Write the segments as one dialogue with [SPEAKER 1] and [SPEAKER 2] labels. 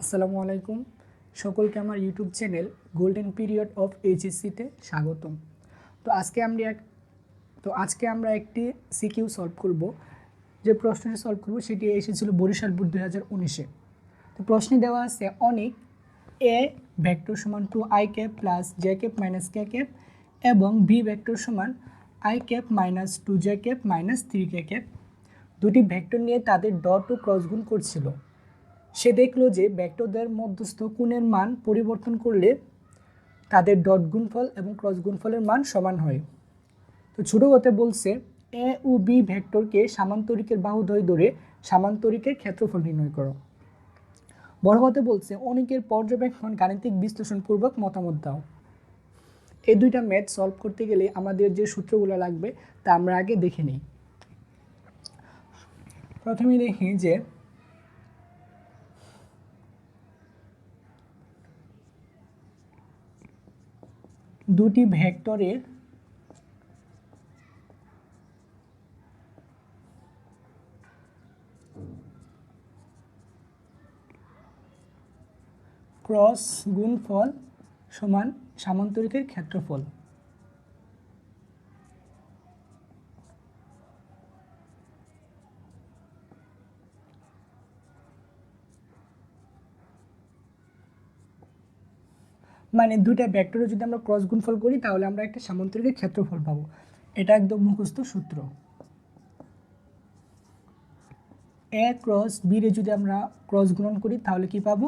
[SPEAKER 1] আসসালামু আলাইকুম। সকলকে আমার YouTube channel golden period of এইচএসসিতে স্বাগতম। আজকে আমরা একটি সিকিউ সলভ করব। যে প্রশ্নটি সলভ করব সেটি এসেছিল বরিশাল বোর্ড 2019-এ। তো প্রশ্নে দেওয়া আছে অনেক এ ভেক্টর সমান 2i cap plus J cap minus K cap এবং বি ভেক্টর সমান i cap minus 2j cap minus 3k cap দুটি ভেক্টর নিয়ে তাদের ডট ও ক্রস গুণ করছিল। সে দেখলো যে ভেক্টরদের মধ্যস্থ কোণের মান পরিবর্তন করলে তাদের ডট গুণফল এবং ক্রস গুণফলের মান সমান হয়। তো ছোটো কথা বলছে এ ও বি ভেক্টরকে সামান্তরিকের বাহুদ্বয় ধরে সামান্তরিকের ক্ষেত্রফল নির্ণয় করো। বড় কথা বলছে অনেকের পর্যবেক্ষণ গাণিতিক বিশ্লেষণপূর্বক মতামত দাও। এই দুইটা ম্যাথ সলভ করতে গেলে আমাদের যে সূত্রগুলো লাগবে তা আমরা আগে দেখে নিই। প্রথমে দেখি যে দুটি ভেক্টরের ক্রস গুণফল সমান সামান্তরিকের ক্ষেত্রফল। মানে দুটা ভেক্টরে যদি আমরা ক্রস গুণফল করি তাহলে আমরা একটা সামান্তরিকের ক্ষেত্রফল পাবো। এটা একদম মুখস্থ সূত্র। এ ক্রস বি রে যদি আমরা ক্রস গুণন করি তাহলে কি পাবো?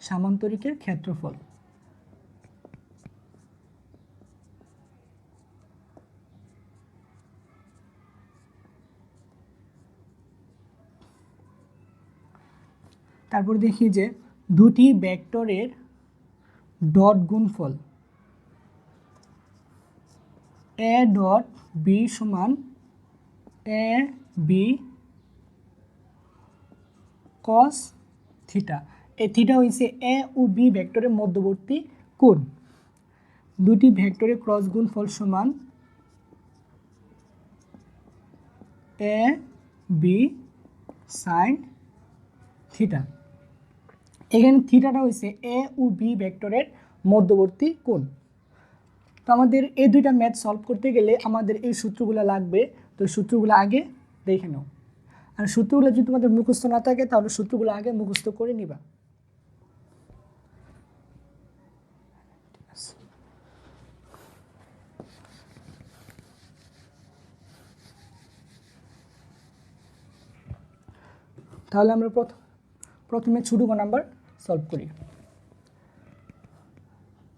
[SPEAKER 1] সামান্তরিকের ক্ষেত্রফল। তারপর দেখি যে দুটি ভেক্টরের ডট গুণফল এ ডট বি সমান এ বি কস থিটা। এই থিটা হয়েছে এ ও বি ভেক্টরের মধ্যবর্তী কোণ। দুটি ভেক্টরের ক্রস গুণফল সমান এ বি সাইন থিটা। এখানে থিটাটা হয়েছে এ ও বি ভেক্টরের মধ্যবর্তী কোণ। তো আমাদের এই দুইটা ম্যাথ সলভ করতে গেলে আমাদের এই সূত্রগুলো লাগবে। তো সূত্রগুলো আগে দেখে নাও। আর সূত্রগুলো যদি তোমাদের মুখস্থ না থাকে তাহলে সূত্রগুলো আগে মুখস্থ করে নিবা। তাহলে আমরা প্রথমে ছোট গ নাম্বার সলভ করি।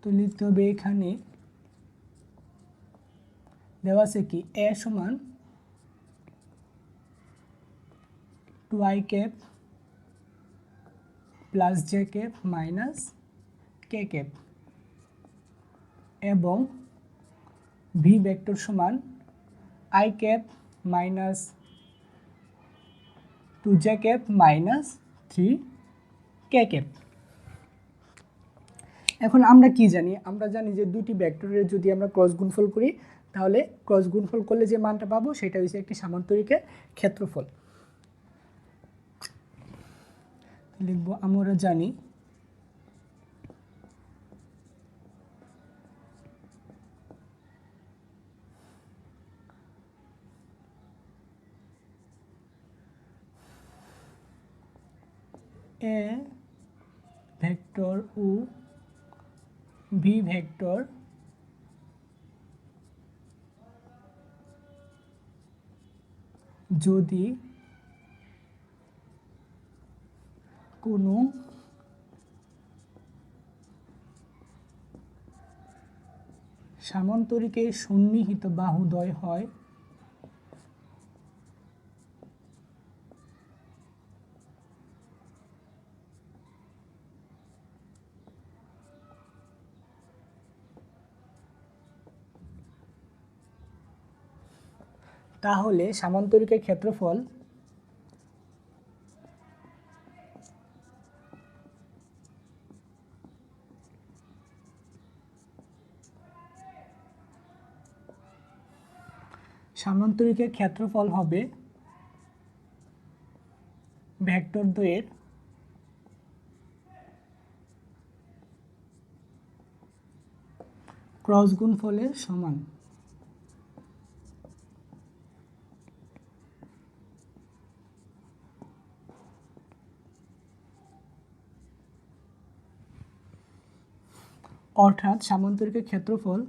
[SPEAKER 1] তো লিখতে হবে এখানে দেওয়া আছে কি এ সমান 2i cap plus J cap minus K cap এবং ভি ভেক্টর সমান i cap minus 2j cap minus 3k cap. এখন আমরা কি জানি? আমরা জানি যে দুটি ভেক্টরের যদি আমরা ক্রস গুণফল করি তাহলে ক্রস গুণফল করলে যে মানটা পাবো সেটা হচ্ছে একটি সামান্তরিকের ক্ষেত্রফল। লিখব আমরা জানি এ ভেক্টর ও ভি ভেক্টর যদি কোনো সামান্তরিকের সন্নিহিত বাহুদ্বয় হয় তাহলে সামান্তরিকের ক্ষেত্রফল হবে ভেক্টর দ্বয়ের ক্রস গুণফলের সমান। অর্থাৎ সামান্তরিকের ক্ষেত্রফল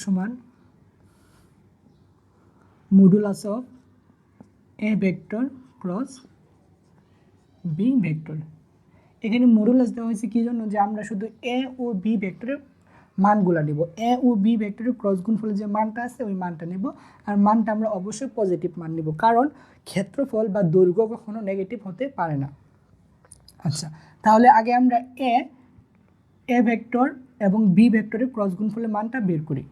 [SPEAKER 1] সমান modulus of A vector cross B vector. এখানে মডুলাস দেওয়া হয়েছে কি জন্য, যে আমরা শুধু এ ও বি ভেক্টরের মানগুলো নেব। এ ও বি ভেক্টরের ক্রস গুণফলের যে মানটা আছে ওই মানটা নেব, আর মানটা আমরা অবশ্যই পজিটিভ মান নেব, কারণ ক্ষেত্রফল বা দৈর্ঘ্য কখনো নেগেটিভ হতে পারে না। আচ্ছা, তাহলে আগে আমরা এ ভেক্টর এবং বি ভেক্টরের ক্রস গুণফলের মানটা বের করি।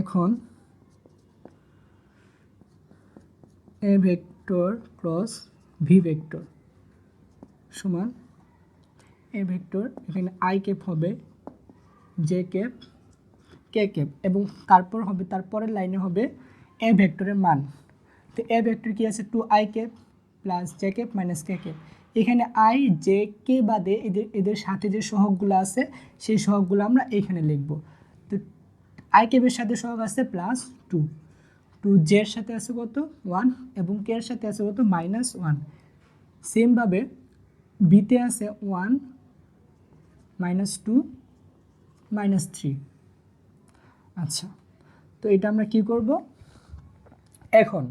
[SPEAKER 1] এখন এ ভেক্টর ক্রস ভি ভেক্টর সমান এ ভেক্টর, এখানে আই ক্যাপ হবে জে ক্যাপ কে ক্যাপ, এবং তারপর হবে তারপরের লাইনে হবে এ ভেক্টরের মান। তো এ ভেক্টর কি আছে, 2i cap plus J cap minus K cap. এখানে আই জে কে বাদে এদের সাথে যে সহগগুলো আছে সেই সহগগুলো আমরা এখানে লিখব। তো আই ক্যাপের সাথে সহগ আছে প্লাস 2 জের সাথে আছে কত 1, এবং কে এর সাথে আছে কত -1। সেমভাবে বিতে আছে 1 -2 -3। আচ্ছা, তো এটা আমরা কি করব, এখন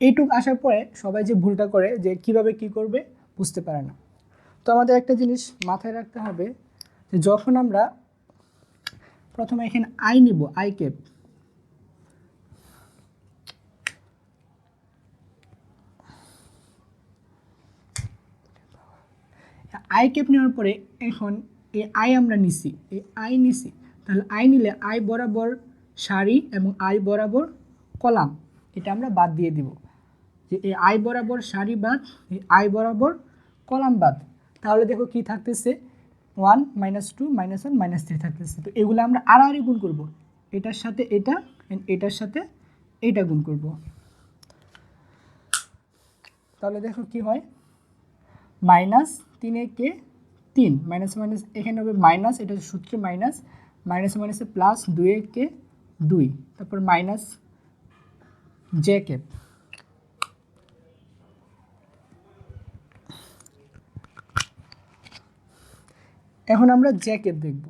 [SPEAKER 1] এইটুক আসার পরে সবাই যে ভুলটা করে যে কিভাবে কি করবে বুঝতে পারে না। তো আমাদের একটা জিনিস মাথায় রাখতে হবে, যে যখন আমরা প্রথমে এখানে আই নিব, আই ক্যাপ, আই ক্যাপ নেওয়ার পরে এখন এই আই আমরা নিছি, তাহলে আই নিলে আই বরাবর সারি এবং আই বরাবর কলাম এটা আমরা বাদ দিয়ে দিব, যে এই আই বরাবর সারি বাদ, এই আই বরাবর কলাম বাদ। তাহলে দেখো কি থাকতেছে 1 -2 -1 -3 থাকতেছে। তো এগুলো আমরা আড়াআড়ি গুণ করব, এটার সাথে এটা, এটার সাথে এইটা গুণ করব। তাহলে দেখো কি হয়, -3 কে 3 মাইনাস মাইনাস এখানে হবে মাইনাস, এটা সূত্রে মাইনাস, মাইনাসে প্লাস 2 কে 2, তারপর মাইনাস জে ক্যাপ। এখন আমরা জে ক্যাপ দেখব।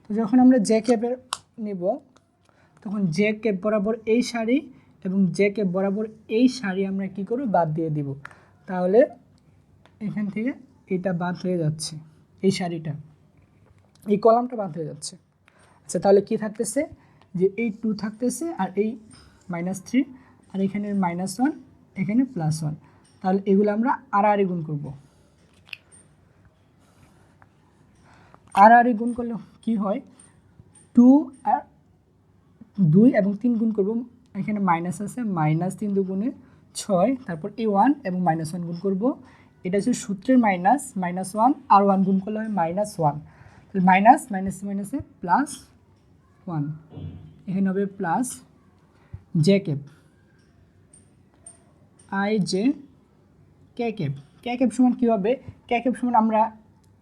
[SPEAKER 1] তো যখন আমরা জে ক্যাপের নিব, তখন জে ক্যাপ বরাবর এই সারি এবং জে ক্যাপ বরাবর এই সারি আমরা কি করব, বাদ দিয়ে দিব। তাহলে এখান থেকে এটা বাদ হয়ে যাচ্ছে, এই সারিটা, এই কলামটা বাদ হয়ে যাচ্ছে। আচ্ছা, তাহলে কি থাকতেছে, যে এই 2 থাকতেছে আর এই -3, আর এখানে -1, এখানে +1। তাহলে এগুলো আমরা আড়াআড়ি গুণ করব। আড়াআড়ি গুণ করলে কি হয়, 2 আর 2 এবং 3 গুণ করব, এখানে মাইনাস আছে, -3 দুগুণে 6, তারপর এই 1 এবং -1 গুণ করব, এটা হচ্ছে সূত্রের মাইনাস, -1 আর 1 গুণ করলে হয় -1, তাহলে মাইনাস মাইনাসে প্লাস 1, এখানে হবে plus J cap I J K cap. K cap সমান কী হবে, কে ক্যাপ সমান আমরা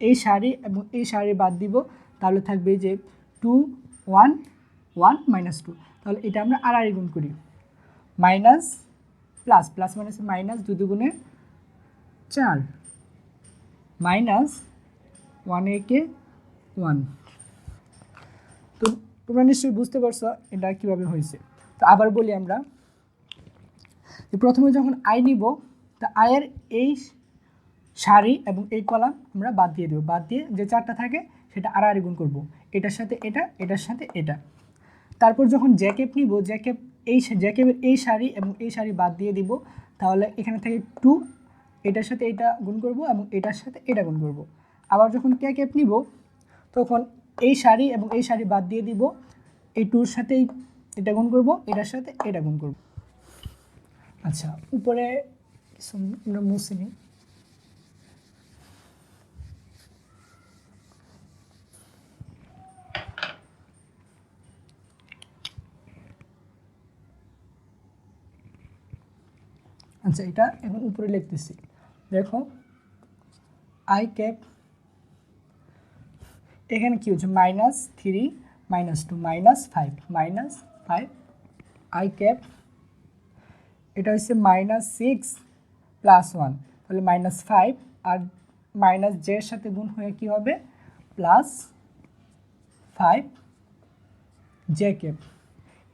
[SPEAKER 1] এই সারি এবং এই সারি বাদ দিব, তাহলে থাকবে যে 2 1 1 -2। তাহলে এটা আমরা আড়াআড়ি গুণ করি, মাইনাস প্লাস প্লাস মাইনাসে মাইনাস 2 দুগুণে 4, মাইনাস 1 একে 1। তো তোমরা নিশ্চয়ই বুঝতে পারছো এটা কীভাবে হয়েছে। তো আবার বলি আমরা, প্রথমে যখন আই নিব, তা আয়ের এই সারি এবং এই কলাম আমরা বাদ দিয়ে দেবো, বাদ দিয়ে যে 4টা থাকে সেটা আড়াআড়ি গুণ করব, এটার সাথে এটা, এটার সাথে এটা। তারপর যখন জে ক্যাপ নিব, জে ক্যাপের এই সারি এবং এই সারি বাদ দিয়ে দিব, তাহলে এখানে থেকে 2, এটার সাথে এটা গুণ করব এবং এটার সাথে এটা গুণ করব। আবার যখন কে ক্যাপ নিব, তখন এই সারি এবং এই সারি বাদ দিয়ে দিব, এই টুর সাথেই এটা গুণ করব, এটার সাথে এটা গুণ করব। আচ্ছা, উপরে আমরা মুছে নিই। আচ্ছা, এটা এখন উপরে লিখতেছি, দেখো আই ক্যাপ, এখানে কি হচ্ছে -3 -2 -5 আই ক্যাপ, এটা হচ্ছে -6 + 1, তাহলে -5 আর মাইনাস জে এর সাথে গুণ হয়ে কি হবে +5 জে ক্যাপ,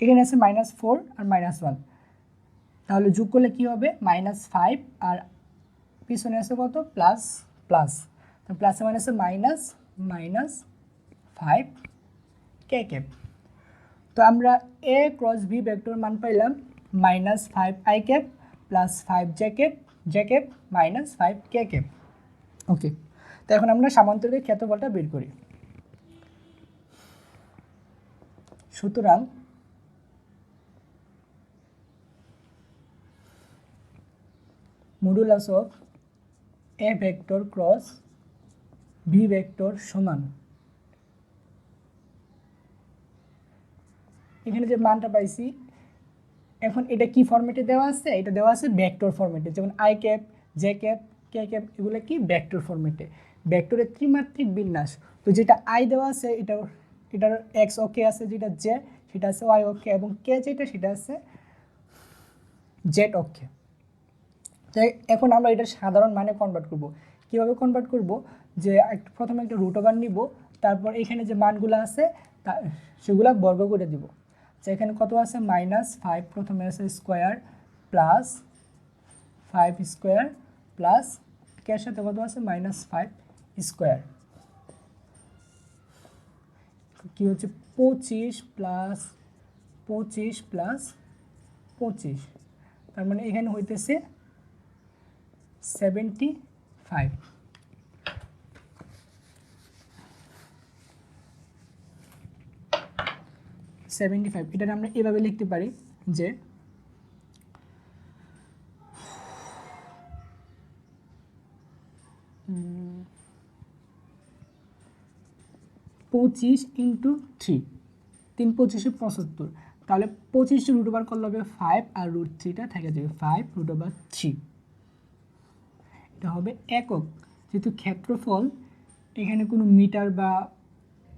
[SPEAKER 1] এখানে আছে -4 আর -1, তাহলে যোগ করলে কি হবে -5 আর পিছনে আছে কত প্লাস প্লাস, তো প্লাসে মাইনাসে মাইনাস -5 কে ক্যাপ। তো আমরা এ ক্রস বি ভেক্টর মান পাইলাম -5 I cap +5 J cap -5 K cap. Okay, তো এখন আমরা সামান্তরিকের ক্ষেত্রফলটা বের করি। সুতরাং modulus of A vector cross B vector সমান, এখানে যে মানটা পাইছি, এখন এটা কি ফরম্যাটে দেওয়া আছে, এটা দেওয়া আছে ভেক্টর ফরম্যাটে, যেমন I cap J cap K cap এগুলো কি ভেক্টর ফরম্যাটে, ভেক্টরের ত্রিমাত্রিক বিন্যাস। তো যেটা আই দেওয়া আছে এটার এক্স অক্ষে আছে, যেটা জে সেটা আছে ওয়াই অক্ষে, এবং কে যেটা সেটা আছে জেড অক্ষে। তাই এখন আমরা এটা সাধারণ মানে কনভার্ট করব। কীভাবে কনভার্ট করব, যে প্রথমে একটা রুট ওভার নিব, তারপর এখানে যে মানগুলো আছে সেগুলো বর্গ করে দিব। আচ্ছা, এখানে কত আছে -5, প্রথমে আছে স্কোয়ার +5 স্কোয়ার প্লাস কে সাথে কত আছে -5 স্কোয়ার, কি হচ্ছে 25 + 25 + 25, তার মানে এখানে হইতেছে 75। এটা আমরা এভাবে লিখতে পারি যে 25 × 3, 3 25 75, তাহলে 25 রুট ওভার করলে হবে 5 আর √3টা থেকে যাবে 5 √3, এটা হবে একক। যেহেতু ক্ষেত্রফল এখানে কোনো মিটার বা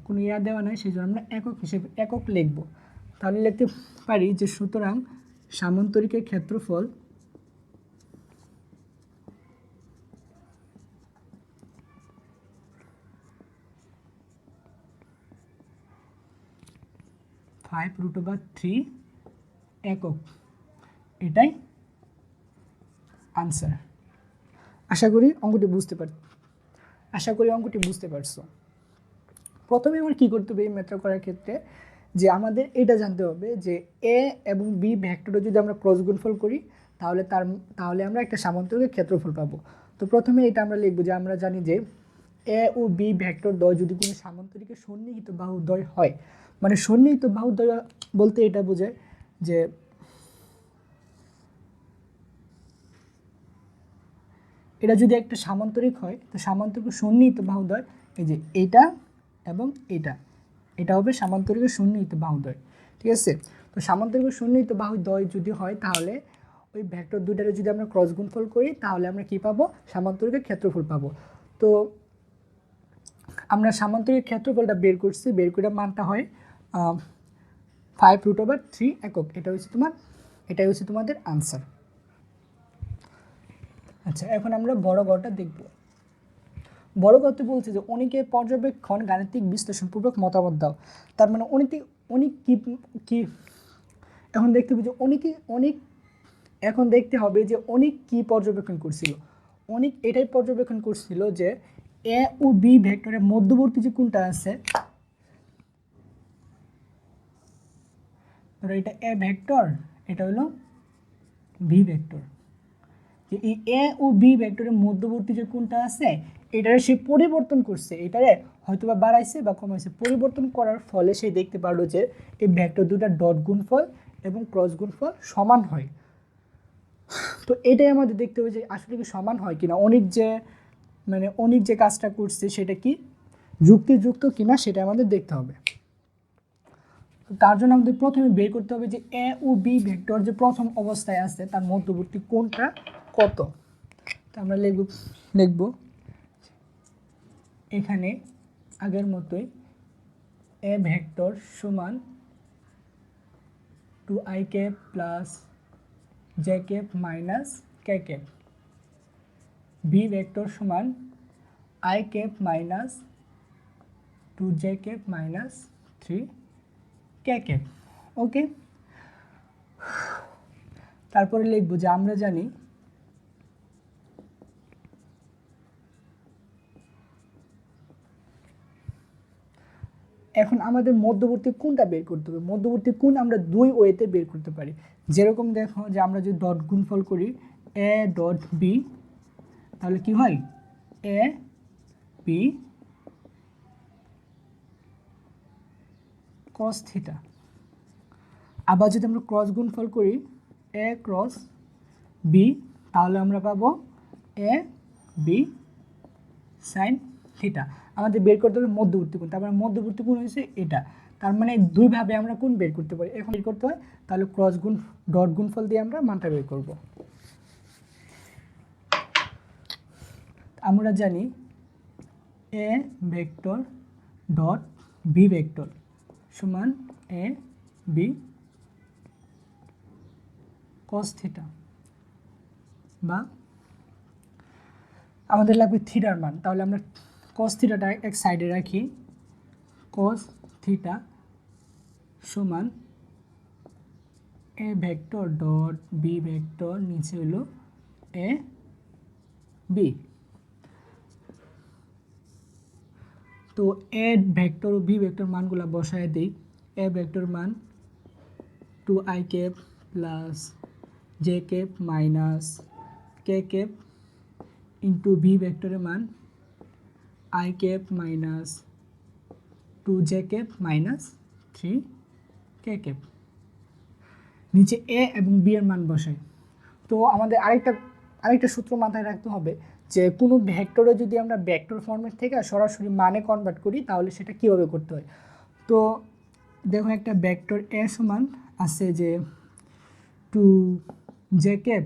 [SPEAKER 1] কোনো ইয়া দেওয়া নাই, সেই জন্য আমরা একক হিসেবে একক লিখব। তাহলে লিখতে পারি যে সুতরাং সামান্তরিকের ক্ষেত্রফল √3 একক, এটাই আনসার। আশা করি অঙ্কটি বুঝতে পারছো। প্রথমে আমার কী করতে হবে এই ম্যাথটা করার ক্ষেত্রে, যে আমাদের এটা জানতে হবে যে এ এবং বি ভেক্টরে যদি আমরা ক্রস গুণফল করি তাহলে আমরা একটা সামান্তরিকের ক্ষেত্রফল পাবো। তো প্রথমে এটা আমরা লিখব যে আমরা জানি যে এ ও বি ভেক্টর দ্বয় যদি কোনো সামান্তরিকের সন্নিহিত বাহুদ্বয় হয়, মানে সন্নিহিত বাহুদ্বয় বলতে এটা বোঝায় যে এটা যদি একটা সামান্তরিক হয়, তো সামান্তরিক সন্নিহিত বাহুদ্বয় এই যে এটা এবং এটা হবে সামান্তরিকের সন্নিহিত বাহুদ্বয়, ঠিক আছে। তো সামান্তরিকের সন্নিহিত বাহুদ্বয় যদি হয়, তাহলে ওই ভেক্টর দুইটারে যদি আমরা ক্রস গুণফল করি তাহলে আমরা কি পাবো, সামান্তরিকের ক্ষেত্রফল পাবো। তো আমরা সামান্তরিক ক্ষেত্রফলটা বের করছি, বের করে মানটা হয় 5√3 একক, এটাই হচ্ছে তোমাদের আনসার। আচ্ছা, এখন আমরা বড় গড়টা দেখব। বড় গড়তে বলছে যে অনেকে পর্যবেক্ষণ গাণিতিক বিশ্লেষণপূর্বক মতামত দাও, তার মানে অনেক কি এখন দেখতে হবে যে দেখতে হবে যে অনেক কি পর্যবেক্ষণ করছিল। অনেক এটাই পর্যবেক্ষণ করছিল যে এ ও বি ভেক্টরের মধ্যবর্তী যে কোণটা আছে, ধরো এটা এ ভেক্টর, এটা হলো বি ভেক্টর, যে এই এ ও বি ভেক্টরের মধ্যবর্তী যে কোণটা আছে এটারে সে পরিবর্তন করছে, এটারে হয়তো বা বাড়াইছে বা কমাইছে, পরিবর্তন করার ফলে সে দেখতে পারলো যে এই ভেক্টর দুটার ডট গুণফল এবং ক্রস গুণফল সমান হয়। তো এটাই আমাদের দেখতে হবে যে আসলে কি সমান হয় কিনা, অনিক যে কাজটা করছে সেটা কি যুক্তিযুক্ত কিনা সেটা আমাদের দেখতে হবে। তার জন্য আমাদের প্রথমে বের করতে হবে যে এ ও বি ভেক্টর যে প্রথম অবস্থায় আছে তার মধ্যবর্তী কোণটা কত। তো আমরা লিখব এখানে আগের মতোই এ ভেক্টর সমান 2i cap plus J cap minus K cap, B vector সমান i cap minus 2j cap minus 3k cap. Okay, তারপরে লিখব যে আমরা জানি এখন আমাদের মধ্যবর্তী কোণটা বের করতে হবে। মধ্যবর্তী কোণ আমরা দুই ওয়েতে বের করতে পারি। যেরকম দেখো যে আমরা যদি ডট গুণফল করি এ ডট বি, তাহলে কি হয় এ বি cos থিটা। আবার যদি আমরা ক্রস গুণফল করি এ ক্রস বি, তাহলে আমরা পাবো এ বি সাইন থিটা। আমাদের বের করতে হবে মধ্যবর্তী কোণ, তারপরে মধ্যবর্তী কোণ হচ্ছে এটা। তার মানে দুইভাবে আমরা কোণ বের করতে পারি। এখন বের করতে হয় তাহলে ক্রস গুণ ডট গুণফল দিয়ে আমরা মানটা বের করব। আমরা জানি A vector dot B vector সমান এ বি cos থিটা, বা আমাদের লাগবে থিটার মান। তাহলে আমরা cos থিটাটা এক সাইডে রাখি, cos থিটা সমান A vector dot B vector নিচে হলো এ বি। তো এ ভেক্টর ও বি ভেক্টর মানগুলো বসায় দিই। এ ভেক্টর মান 2i cap plus J cap minus K cap into B ভেক্টরের মান i cap minus 2j cap minus 3k cap. নিচে এ এবং বি এর মান বসাই। তো আমাদের আরেকটা সূত্র মাথায় রাখতে হবে যে কোনো ভেক্টরে যদি আমরা ভেক্টর ফরম্যাট থেকে সরাসরি মানে কনভার্ট করি তাহলে সেটা কীভাবে করতে হয়। তো দেখো একটা ভেক্টর এ সমান আছে যে 2j cap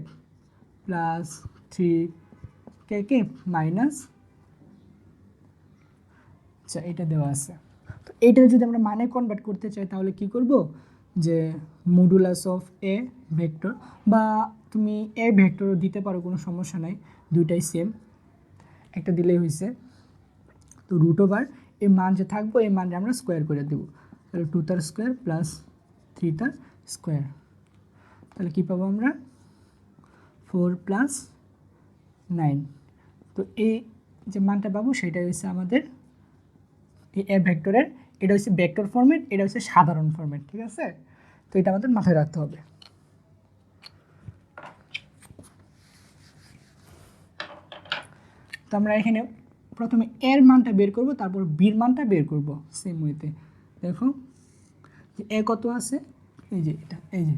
[SPEAKER 1] plus 3k cap minus, আচ্ছা এটা দেওয়া আছে। তো এইটা যদি আমরা মানে কনভার্ট করতে চাই তাহলে কি করব যে মডুলাস অফ এ ভেক্টর, বা তুমি এ ভেক্টরও দিতে পারো, কোনো সমস্যা নাই, দুইটাই সেম, একটা দিলেই হয়েছে। তো রুট ওভার এই মান যে থাকবো এই মানটা আমরা স্কোয়ার করে দেবো, তাহলে 2 তার স্কোয়ার প্লাস 3 তার স্কোয়ার, তাহলে কী পাবো আমরা 4 প্লাস 9। তো এই যে মানটা পাবো সেটাই হচ্ছে আমাদের এই এ ভেক্টরের, এটা হচ্ছে ভেক্টর ফরম্যাট, এটা হচ্ছে সাধারণ ফরম্যাট, ঠিক আছে। তো এটা আমাদের মাথায় রাখতে হবে। তো আমরা এখানে প্রথমে এর মানটা বের করব, তারপর বির মানটা বের করব সেম ওয়েতে। দেখো যে এ কত আছে, এই যে এটা, এই যে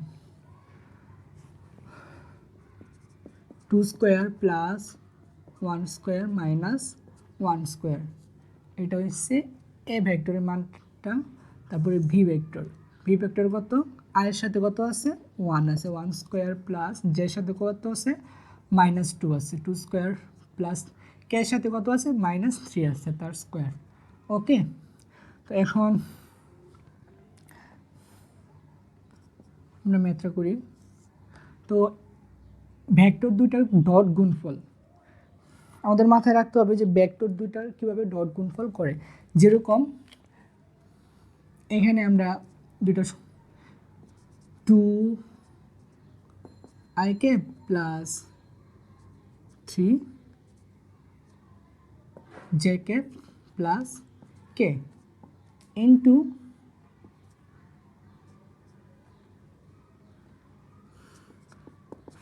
[SPEAKER 1] 2 square plus 1 square minus 1 square, এটা হচ্ছে এ ভেক্টরের মানটা। তারপরে ভি ভেক্টর কত, আয়ের সাথে কত আছে 1 আছে, 1 স্কোয়ার প্লাস জের সাথে কত আছে -2 আছে, 2 স্কোয়ার প্লাস কে এর সাথে কত আছে -3 আছে তার স্কোয়ার। ওকে, তো এখন আমরা ম্যাথটা করি। তো ভেক্টর দুইটার ডট গুণফল আমাদের মাথায় রাখতে হবে যে ভেক্টর দুইটার কীভাবে ডট গুণফল করে। যেরকম এখানে আমরা দুটো 2i cap plus 3j cap plus K into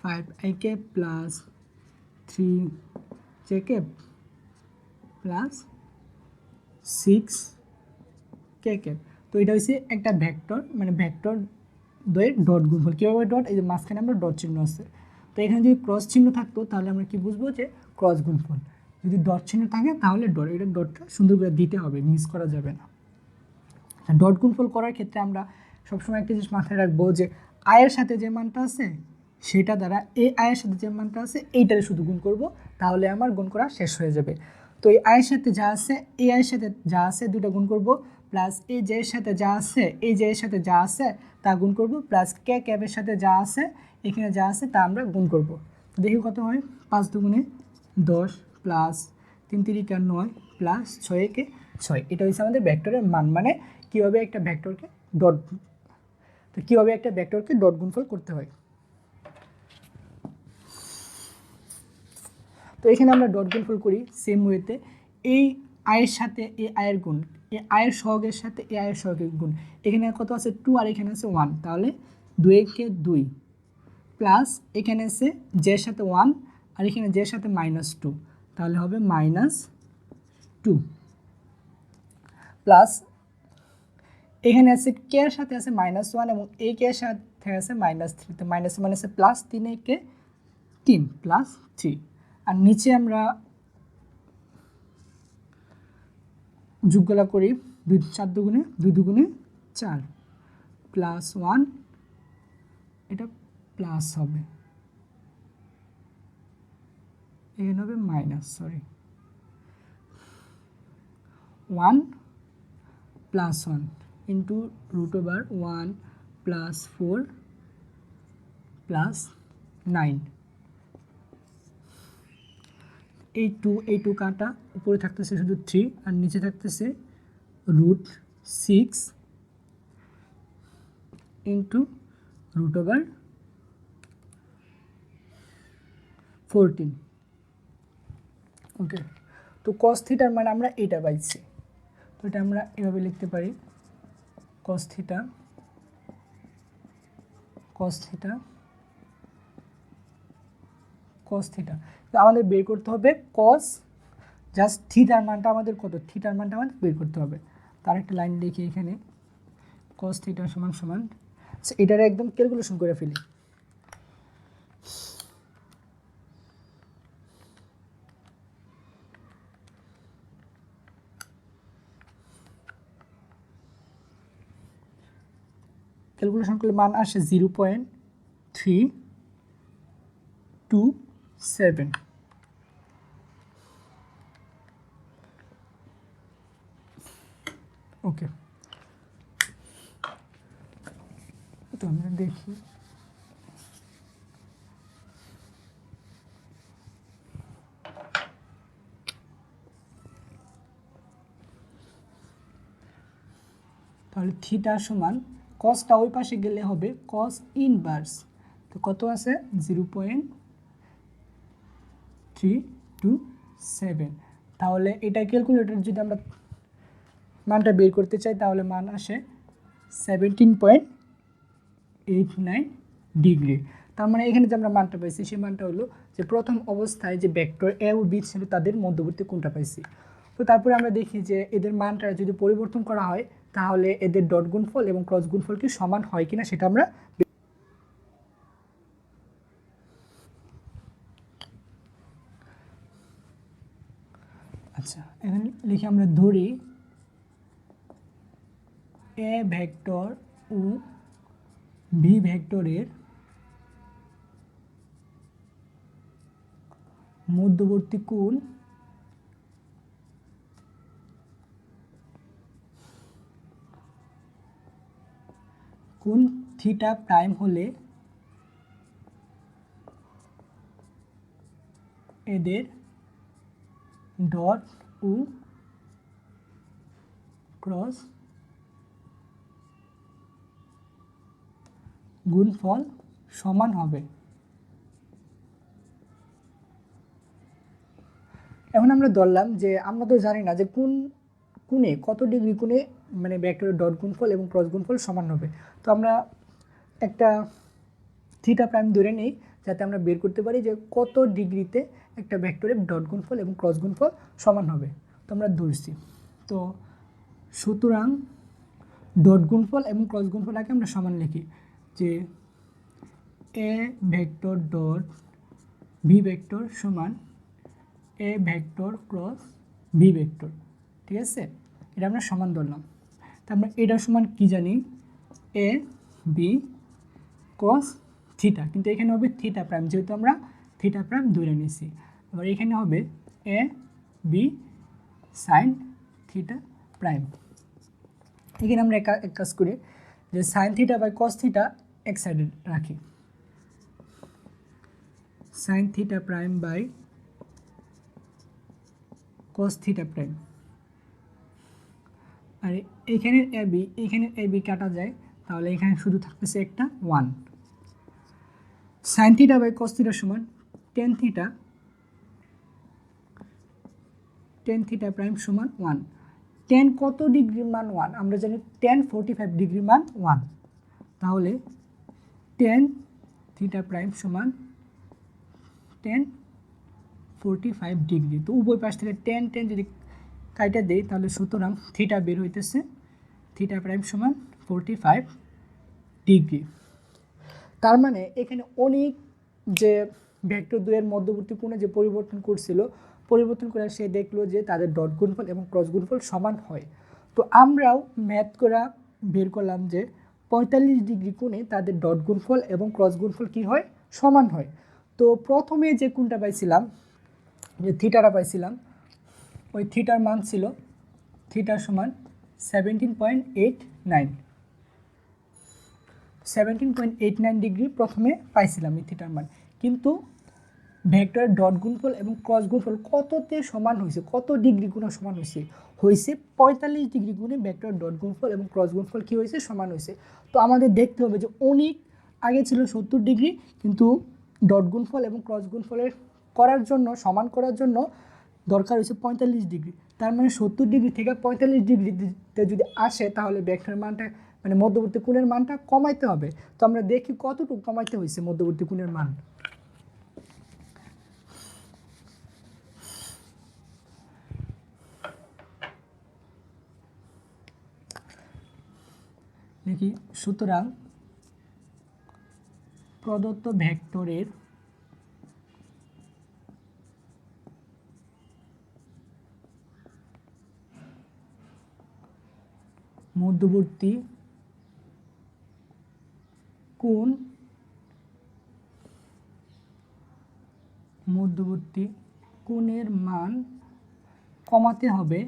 [SPEAKER 1] 5i cap plus 3j cap plus 6 cap. তো এটা হচ্ছে একটা ভেক্টর, মানে ভেক্টর দ্বয়ের ডট গুণফল। কীভাবে ডট? এই যে মাঝখানে আমরা ডট চিহ্ন আছে, তো এখানে যদি ক্রস চিহ্ন থাকতো তাহলে আমরা কি বুঝবো যে ক্রস গুণফল। যদি ডট চিহ্ন থাকে তাহলে ডট, এটা ডটটা সুন্দর করে দিতে হবে, মিস করা যাবে না। ডট গুণফল করার ক্ষেত্রে আমরা সবসময় একটা জিনিস মাথায় রাখবো যে আয়ের সাথে যে মানটা আছে সেটা দ্বারা এই আয়ের সাথে যে মানটা আছে এইটারে শুধু গুণ করব, তাহলে আমার গুণ করা শেষ হয়ে যাবে। তো এই আয়ের সাথে যা আছে, এই আয়ের সাথে যা আছে দুটো গুণ করব, প্লাস এই যে এর সাথে যা আছে, এই যে এর সাথে যা আছে তা গুণ করব, প্লাস ক্যাপের সাথে যা আছে এখানে যা আছে তা আমরা গুণ করব। দেখি কত হয়। 5 দুগুণে 10 প্লাস 3 তিরিকা 9 প্লাস 6 একে 6। এটা হচ্ছে আমাদের ভেক্টরের মান, মানে কীভাবে একটা ভেক্টরকে ডট, তো কীভাবে একটা ভেক্টরকে ডট গুণফল করতে হয়। তো এখানে আমরা ডট গুণফল করি সেম ওয়েতে। এই আয়ের সাথে এই আয়ের গুণ, এই আয়ের সহগের সাথে এই আয়ের সহগের গুণ। এখানে কত আছে 2 আর এখানে আছে 1, তাহলে 2 একে 2 প্লাস এখানে আছে জের সাথে 1 আর এখানে জের সাথে -2, তাহলে হবে -2 প্লাস এখানে আছে কে এর সাথে আছে -1 এবং এই কে এর সাথে আছে -3, তো মাইনাস মানে আছে প্লাস 3 একে 3 প্লাস 3। আর নিচে আমরা যোগগুলা করি, 4 দুগুণে 2 দুগুণে 4 প্লাস 1, এটা প্লাস হবে, এখানে হবে minus, 1 plus 1 into √1 plus 4 plus 9। এই টু কাটা, উপরে থাকতেছে শুধু 3 আর নিচে থাকতেছে √6 ইন্টু √14। ওকে, তো cos থিটার মানে আমরা এটা পাইছি, তো এটা আমরা এভাবে লিখতে পারি cos থিটা তো আমাদের বের করতে হবে cos, জাস্ট থিটার মানটা আমাদের কত, থিটার মানটা আমাদের বের করতে হবে। তার একটা লাইন লিখি এখানে, cos থিটা সমান সমান, আচ্ছা এটারে একদম ক্যালকুলেশন করে ফেলি। ক্যালকুলেশন করলে মান আসে 0.327। ওকে, তো আমরা দেখি তাহলে থিটা সমান কসটা ওই পাশে গেলে হবে কস ইনভার্স, তো কত আছে 0.327। তাহলে এটা ক্যালকুলেটর যদি আমরা মানটা বের করতে চাই তাহলে মান আসে 17.89 ডিগ্রি। তার মানে এখানে যে আমরা মানটা পাইছি সেই মানটা হলো যে প্রথম অবস্থায় যে ভেক্টর এ ও বি ছিল তাদের মধ্যবর্তী কোণটা পাইছি। তো তারপরে আমরা দেখি যে এদের মানটা যদি পরিবর্তন করা হয় তাহলে এদের ডট গুণফল এবং ক্রস গুণফল কি সমান হয় কিনা সেটা আমরা, আচ্ছা এখানে লিখে আমরা ধরি এ ভেক্টর ও বি ভেক্টরের মধ্যবর্তী কোণ থিটা প্রাইম হলে এদের ডট ও ক্রস গুণফল সমান হবে। এখন আমরা ধরলাম যে আমরা তো জানি না যে কোন কোণে কত ডিগ্রি কোণে মানে ভেক্টরের ডট গুণফল এবং ক্রস গুণফল সমান হবে। তো আমরা একটা থিটা প্রাইম ধরে নিই যাতে আমরা বের করতে পারি যে কত ডিগ্রিতে একটা ভেক্টরের ডট গুণফল এবং ক্রস গুণফল সমান হবে। তো আমরা ধরছি। তো সুতরাং ডট গুণফল এবং ক্রস গুণফলটাকে আমরা সমান লিখি যে A vector dot V vector সমান A vector cross V vector, ঠিক আছে? এটা আমরা সমান ধরলাম। তা আমরা এটা সমান কি জানি, এ বি কস থিটা, কিন্তু এখানে হবে থিটা প্রাইম, যেহেতু আমরা থিটা প্রাইম ধরে নিয়েছি। এবার এখানে হবে A B sine theta prime. এখানে আমরা এক কাজ করি যে sine theta by cos theta এক সাইডে রাখি, sine theta prime by cos theta prime. আর এখানের এ বি কাটা যায়, তাহলে এখানে শুধু থাকতেছে একটা 1। Sine theta by cos theta সমান টেন থিটা প্রাইম সমান 1। টেন কত ডিগ্রির মান 1? আমরা জানি টেন 45 ডিগ্রির মান 1। তাহলে টেন থিটা প্রাইম সমান 45 ডিগ্রি। তো উভয় পাশ থেকে টেন যদি কাইটা দেই, তাহলে সুতরাং থিটা বের হইতেছে থিটা প্রাইম সমান 45 ডিগ্রি। তার মানে এখানে অনেক যে ভেক্টর দুয়ের মধ্যবর্তী কোণে যে পরিবর্তন করে সে দেখলো যে তাদের ডট গুণফল এবং ক্রস গুণফল সমান হয়। তো আমরাও ম্যাথ করা বের করলাম যে 45 ডিগ্রি কোণে তাদের ডট গুণফল এবং ক্রস গুণফল কি হয়, সমান হয়। তো প্রথমে যে কোণটা পাইছিলাম, যে থিটাটা পাইছিলাম, ওই থিটার মান ছিল থিটা সমান 17.89 ডিগ্রি প্রথমে পাইছিলাম এই থিটার মান। কিন্তু ভেক্টরের ডট গুণফল এবং ক্রস গুণফল কততে সমান হয়েছে, কত ডিগ্রি গুণে সমান হয়েছে 45 ডিগ্রি গুণে ভেক্টর ডট গুণফল এবং ক্রস গুণফল কী হয়েছে, সমান হয়েছে। তো আমাদের দেখতে হবে যে অনেক আগে ছিল 70 ডিগ্রি, কিন্তু ডট গুণফল এবং ক্রস গুণফলের সমান করার জন্য দরকার হয়েছে 45 ডিগ্রি। তার মানে 70 ডিগ্রি থেকে 45 ডিগ্রিতে যদি আসে, তাহলে ভেক্টরের মানটা মানে মধ্যবর্তী কোণের মানটা কমাইতে হবে। তো আমরা দেখি কতটুকু কমাইতে হয়েছে মধ্যবর্তী কোণের মান। দেখি, সুতরাং প্রদত্ত ভেক্টরের মধ্যবর্তী কোণের মান কমাতে হবে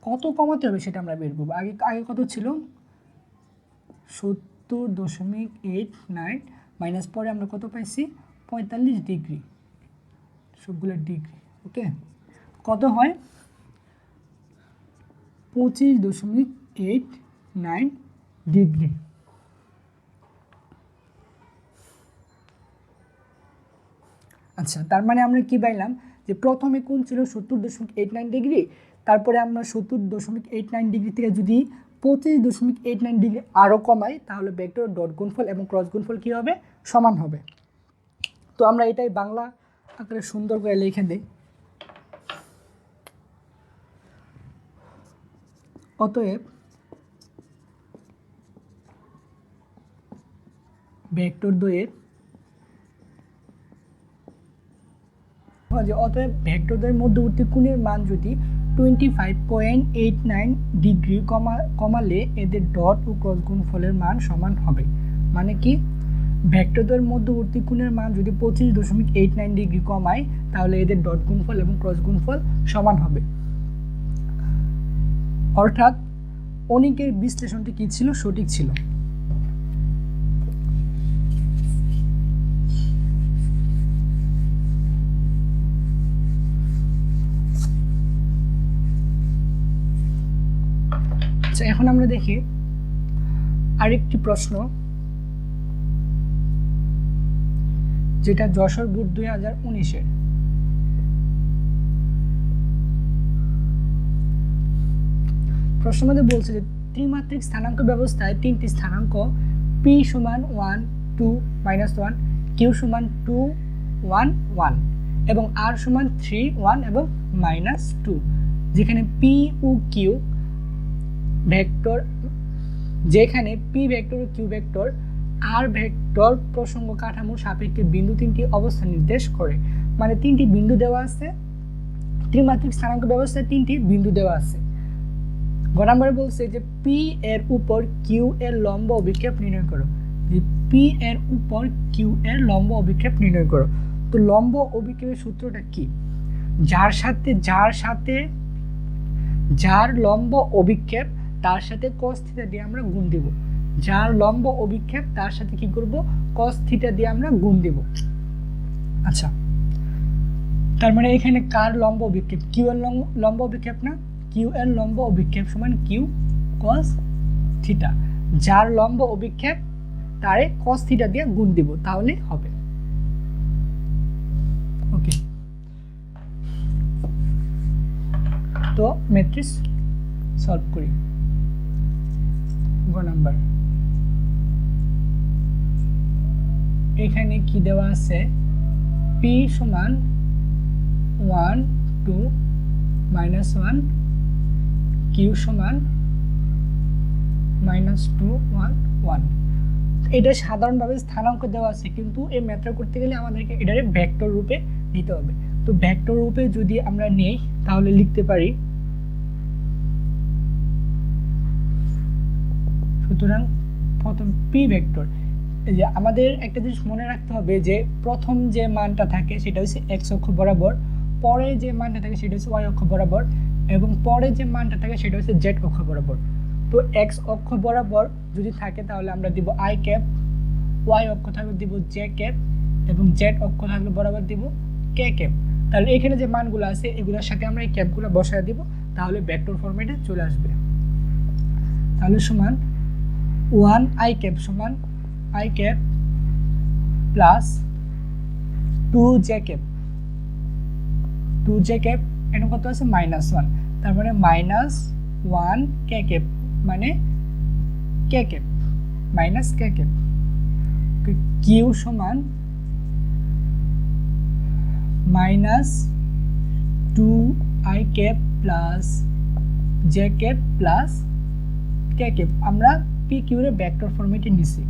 [SPEAKER 1] কত কমাতে হবে সেটা আমরা বের করবো। আগে কত ছিল, 70.89 মাইনাস পরে আমরা কত পাইছি, 45 ডিগ্রি, সবগুলো ডিগ্রি। ওকে, কত হয়, 25.89 ডিগ্রি। আচ্ছা, তার মানে আমরা কি পাইলাম যে প্রথমে কোণ ছিল 70.89 ডিগ্রি, তারপরে আমরা 70.89 ডিগ্রি থেকে যদি 25.89 ডিগ্রি আরও কমাই, তাহলে ভেক্টর ডট গুণফল এবং ক্রস গুণফল কী হবে, সমান হবে। তো আমরা এটাই বাংলা আকারে সুন্দর করে লিখে দিই। অতএব ভেক্টর দ্বয়ের মধ্যবর্তী কোণের মান যদি 25.89 ডিগ্রি কমালে এদের ডট ও ক্রস গুণফলের মান সমান হবে। মানে কি, ভেক্টরদ্বয়ের মধ্যবর্তী কোণের মান যদি 25.89 ডিগ্রি কমায়, তাহলে এদের ডট গুণফল এবং ক্রস গুণফল সমান হবে। অর্থাৎ অনেকের বিশ্লেষণটি কি ছিল, সঠিক ছিল। আচ্ছা, এখন আমরা দেখি আরেকটি প্রশ্ন, যেটা যশোর বোর্ড 2019-এর। প্রশ্নের মধ্যে বলছে যে ত্রিমাত্রিক স্থানাঙ্ক ব্যবস্থায় তিনটি স্থানাঙ্ক p সমান 1 2 -1, q সমান 2 1 1 এবং আর সমান 3 1 এবং -2, যেখানে পি ও কিউ ভেক্টর, যেখানে P vector O Q vector আর ভেক্টর প্রসঙ্গ কাঠামোর সাপেক্ষে বিন্দু তিনটি অবস্থান নির্দেশ করে। মানে তিনটি বিন্দু দেওয়া আছে, ত্রিমাত্রিক স্থানাঙ্ক ব্যবস্থায় তিনটি বিন্দু দেওয়া আছে। গ নম্বরে বলছে যে পি এর উপর কিউ এর লম্ব অভিক্ষেপ নির্ণয় করো। পি এর উপর কিউ এর লম্ব অভিক্ষেপ নির্ণয় করো। তো লম্ব অভিক্ষেপের সূত্রটা কি? যার লম্ব অভিক্ষেপ তার সাথে cos থিটা দিয়ে আমরা গুণ দেব। যার লম্ব অভিক্ষেপ তার সাথে কি করব? cos থিটা দিয়ে আমরা গুণ দেব। আচ্ছা, তার মানে এখানে কার লম্ব অভিক্ষেপ? কিউ এর লম্ব অভিক্ষেপ না? কিউ এর লম্ব অভিক্ষেপ সমান কিউ cos থিটা। যার লম্ব অভিক্ষেপ তারে cos থিটা দিয়ে গুণ দিব, তাহলে হবে। ওকে, তো ম্যাট্রিক্স সলভ করি। গ নাম্বার, এখানে কি দেওয়া আছে? পি সমান 1 2 -1, কিউ সমান -2 1 1। এটা সাধারণভাবে স্থানাঙ্ক দেওয়া আছে, কিন্তু এই ম্যাথটা করতে গেলে আমাদেরকে এটারে ভেক্টর রূপে নিতে হবে। তো ভেক্টর রূপে যদি আমরা নেই তাহলে লিখতে পারি, সুতরাং প্রথম পি ভেক্টর, এই যে আমাদের একটা জিনিস মনে রাখতে হবে যে প্রথম যে মানটা থাকে সেটা হচ্ছে এক্স অক্ষ বরাবর, পরে যে মানটা থাকে সেটা হচ্ছে ওয়াই অক্ষ বরাবর, এবং পরে যে মানটা থাকে সেটা হচ্ছে জেড অক্ষ বরাবর। তো এক্স অক্ষ বরাবর যদি থাকে তাহলে আমরা দিব আই ক্যাপ, ওয়াই অক্ষ থাকলে দিব জে ক্যাপ, এবং জেড অক্ষ থাকলে বরাবর দিব কে ক্যাপ। তাহলে এখানে যে মানগুলো আছে এগুলোর সাথে আমরা এই ক্যাপগুলো বসায় দিব, তাহলে ভেক্টর ফরম্যাটে চলে আসবে। তাহলে সমান 1 আই ক্যাপ সমান I cap plus 2 J cap, 2 J cap এখানে কত আছে? -1, তার মানে -1 কে ক্যাপ, মানে কে cap minus K cap. Q সমান -2 I cap plus J cap plus K cap. আমরা পি কিউ এর ভেক্টর ফরম্যাটে নিছি।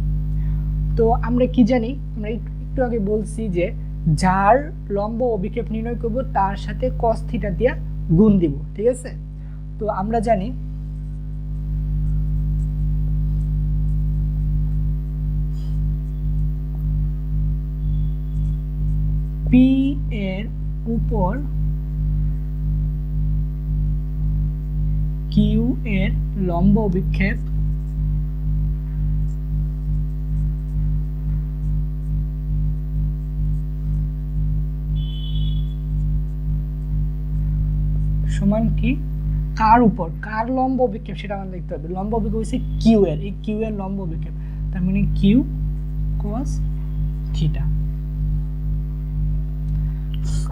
[SPEAKER 1] তো আমরা কি জানি? আমরা একটু আগে বলছি যে যার লম্ব অভিক্ষেপ নির্ণয় করব তার সাথে cos থিটা দিয়ে গুণ দিব, ঠিক আছে? তো আমরা জানি পি এর উপর কিউ এর লম্ব অভিক্ষেপ সমান কি? কার উপর, কার লম্ব অভিক্ষেপ সেটা আমাদের দেখতে হবে। লম্ব অভিক্ষেপ হচ্ছে কিউ এর, এই কিউ এর লম্ব অভিক্ষেপ, তার মানে কিউ cos থিটা।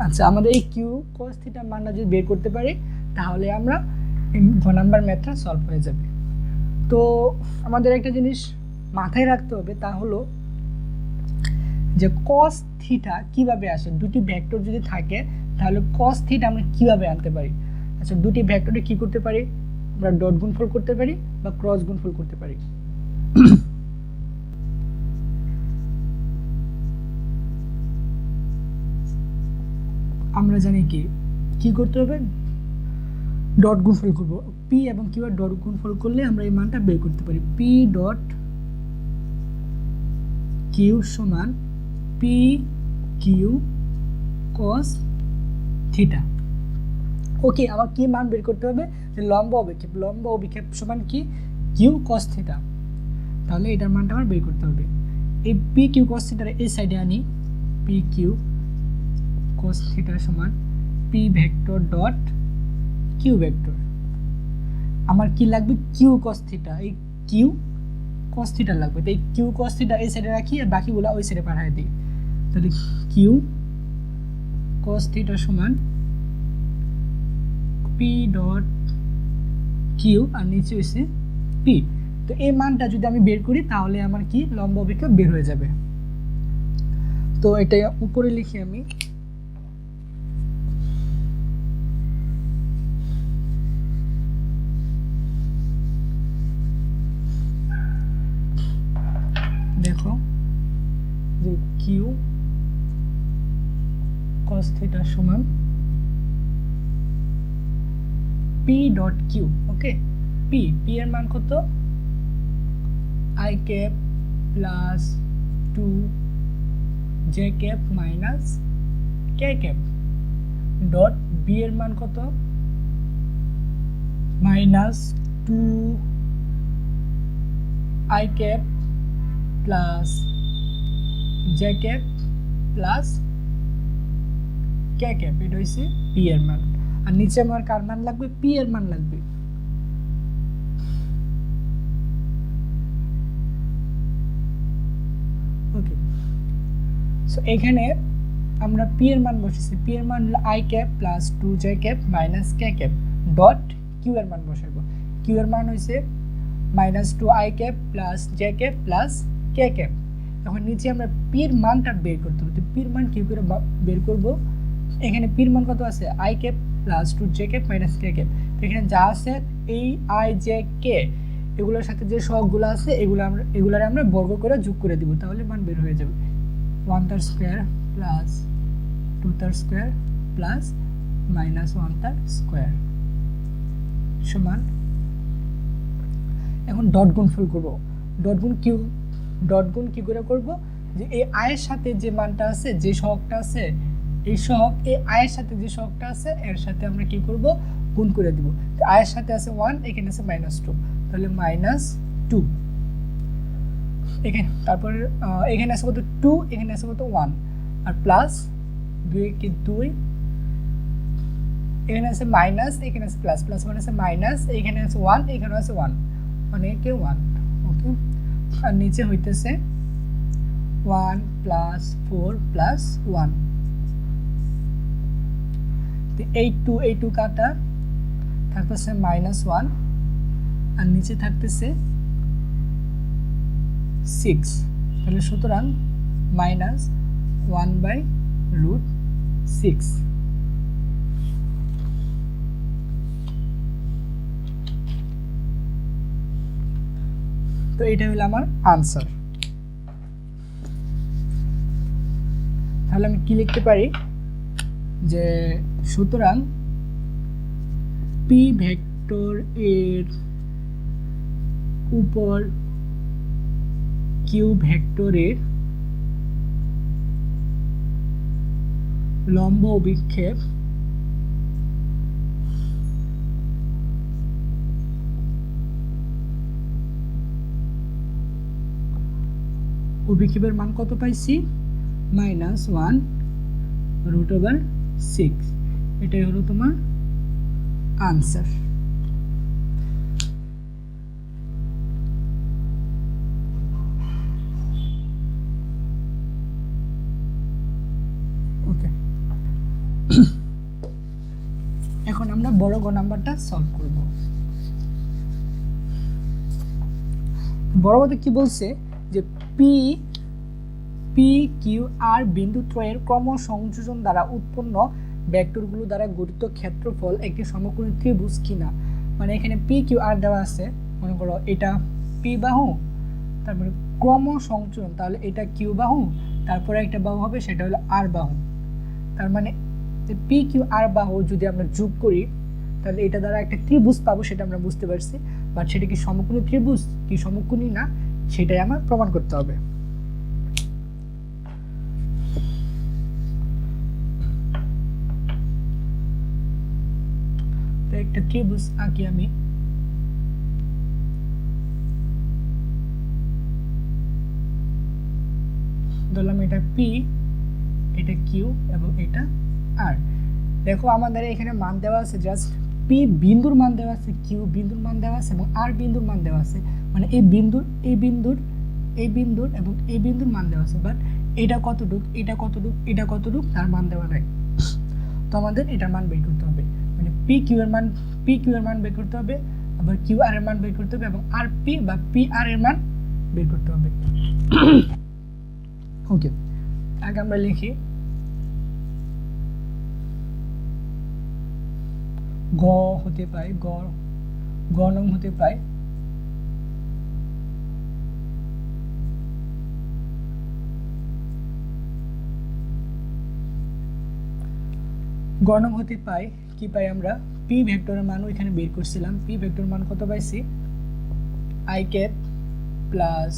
[SPEAKER 1] আচ্ছা, আমাদের এই কিউ cos থিটা মানটা যদি বের করতে পারি তাহলে আমরা গ নাম্বার ম্যাথটা সলভ হয়ে যাবে। তো আমাদের একটা জিনিস মাথায় রাখতে হবে, তা হলো যে cos থিটা কিভাবে আসে। দুটি ভেক্টর যদি থাকে তাহলে cos থিটা আমরা কিভাবে আনতে পারি? আচ্ছা, দুটি ভেক্টরে কি করতে পারি? আমরা ডট গুণফল করতে পারি বা ক্রস গুণফল করতে পারি। আমরা জানি কি করতে হবে? ডট গুণফল করব। পি এবং কিউ এর ডট গুণফল করলে আমরা এই মানটা বের করতে পারি। পি ডট কিউ সমান পি কিউ cos থিটা। ওকে, আমার কি মান বের করতে হবে? যে লম্ব অভিক্ষেপ, লম্ব অভিক্ষেপ সমান কি? Q cos theta. তাহলে এটার মানটা আমার বের করতে হবে। এই পি কিউ cos থিটার এই সাইডে আনি, পি কিউ cos থিটা সমান P vector dot Q vector. আমার কি লাগবে? কিউ cos থিটা, এই কিউ cos থিটা লাগবে। তো এই কিউ cos থিটা এই সাইডে রাখি আর বাকিগুলো ওই সাইডে পাঠিয়ে দিই। তাহলে কিউ cos থিটা সমান পি ডট কিউ আর নিচে হচ্ছে পি। তো এই মানটা যদি আমি বের করি তাহলে আমার কি লম্ব অভিক্ষেপ বের হয়ে যাবে। তো এটা উপরে লিখি আমি cos theta সমান p ডট কিউ। ওকে, p এর মান কত? i cap plus 2 j cap minus k cap dot b এর মান কত? Minus 2 i cap plus j cap plus k cap. এটা হচ্ছে p এর মান। আর নিচে আমার কার মান লাগবে? p এর মান লাগবে। ওকে, সো এখানে আমরা p এর মান বসেছি। p এর মান হলো i cap plus 2j cap minus k cap dot q এর মান বসাবো। q এর মান হইছে minus 2i cap plus j cap plus k cap. এখন নিচে আমরা p এর মানটা বের করতে হবে। তো p এর মান কি করে বের করব? এখানে p এর মান কত আছে? i cap plus 2j cap minus k cap. তো এখানে যা আছে এই i j k এগুলোর সাথে যে সহগগুলো আছে এগুলারে আমরা বর্গ করে যোগ করে দিব, তাহলে মান বের হয়ে যাবে 1 তার স্কয়ার প্লাস 2 তার স্কয়ার প্লাস মাইনাস 1 তার স্কয়ার সমান। এখন ডট গুণফল করব। ডট গুণ কি করে করব? যে এই i এর সাথে যে মানটা আছে, যে সহগটা আছে, এই সহগ এই i এর সাথে যে সহগটা আছে এর সাথে আমরা কি করব? গুণ করে দিব। তো i এর সাথে আছে 1, এখানে আছে -2, তাহলে -2 এখানে, তারপর এখানে আছে কত? 2, এখানে আছে কত? 1, আর প্লাস 2 কি 2, এখানে আছে মাইনাস, এখানে আছে প্লাস, প্লাস মানে আছে মাইনাস, এখানে আছে 1, এখানে আছে 1, মানে কে 1। ওকে, আর নিচে হইতেছে 1 প্লাস 4 প্লাস 1। তো এই 2 কাটা থাকতেছে -1, আর নিচে থাকতেছে 6, তাহলে সুতরাং -1/√6। তো এটা হলো আমার আনসার। তাহলে আমি কি লিখতে পারি? যে সুতরাং p ভেক্টর এর উপর q ভেক্টরের লম্ব অভিক্ষেপ অভিক্ষেপের মান কত পাইছি? -1/6। এটাই হলো তোমার আনসার। ওকে, এখন আমরা বড় গ নাম্বারটা সলভ করব। বড় গতে কি বলছে? যে পি কিউ আর বিন্দু ত্রয়ের ক্রম সংযোজন দ্বারা উৎপন্ন ভেক্টরগুলো দ্বারা গঠিত ক্ষেত্রফল একটি সমকোণী ত্রিভুজ কিনা। মানে এখানে পি কিউ আর দেওয়া আছে, মনে করো এটা পি বাহু, তারপরে ক্রম সংযোজন, তাহলে এটা কিউ বাহু, তারপরে একটা বাহু হবে সেটা হলো আর বাহু। তার মানে পি কিউ আর বাহু যদি আমরা যোগ করি তাহলে এটা দ্বারা একটা ত্রিভুজ পাবো, সেটা আমরা বুঝতে পারছি। বাট সেটা কি সমকোণী ত্রিভুজ কি সমকোণী না, সেটাই আমার প্রমাণ করতে হবে। তো একটা ত্রিভুজ আঁকি আমি। ধরলাম এটা পি, এটা কিউ এবং এটা আর। দেখো আমাদের এখানে মান দেওয়া আছে, জাস্ট পি বিন্দুর মান দেওয়া আছে, কিউ বিন্দুর মান দেওয়া আছে এবং আর বিন্দুর মান দেওয়া আছে। মানে এই বিন্দুর এবং এই বিন্দুর মান দেওয়া আছে, বাট এটা কতটুক, এটা কতটুক, এটা কতটুক তার মান দেওয়া নাই। তো আমাদের এটার মান বের করতে হবে। মানে পি কিউ এর মান বের করতে হবে, আবার কিউ আর এর মান বের করতে হবে এবং আর পি বা পি আর এর মান বের করতে হবে। ওকে, আগে আমরা লিখি গ হতে পায়, গ নং হতে পায় গণক হতে পাই কি পাই আমরা পি ভেক্টরের মান ওইখানে বের করছিলাম পি ভেক্টর মান কত পাইছি I cap plus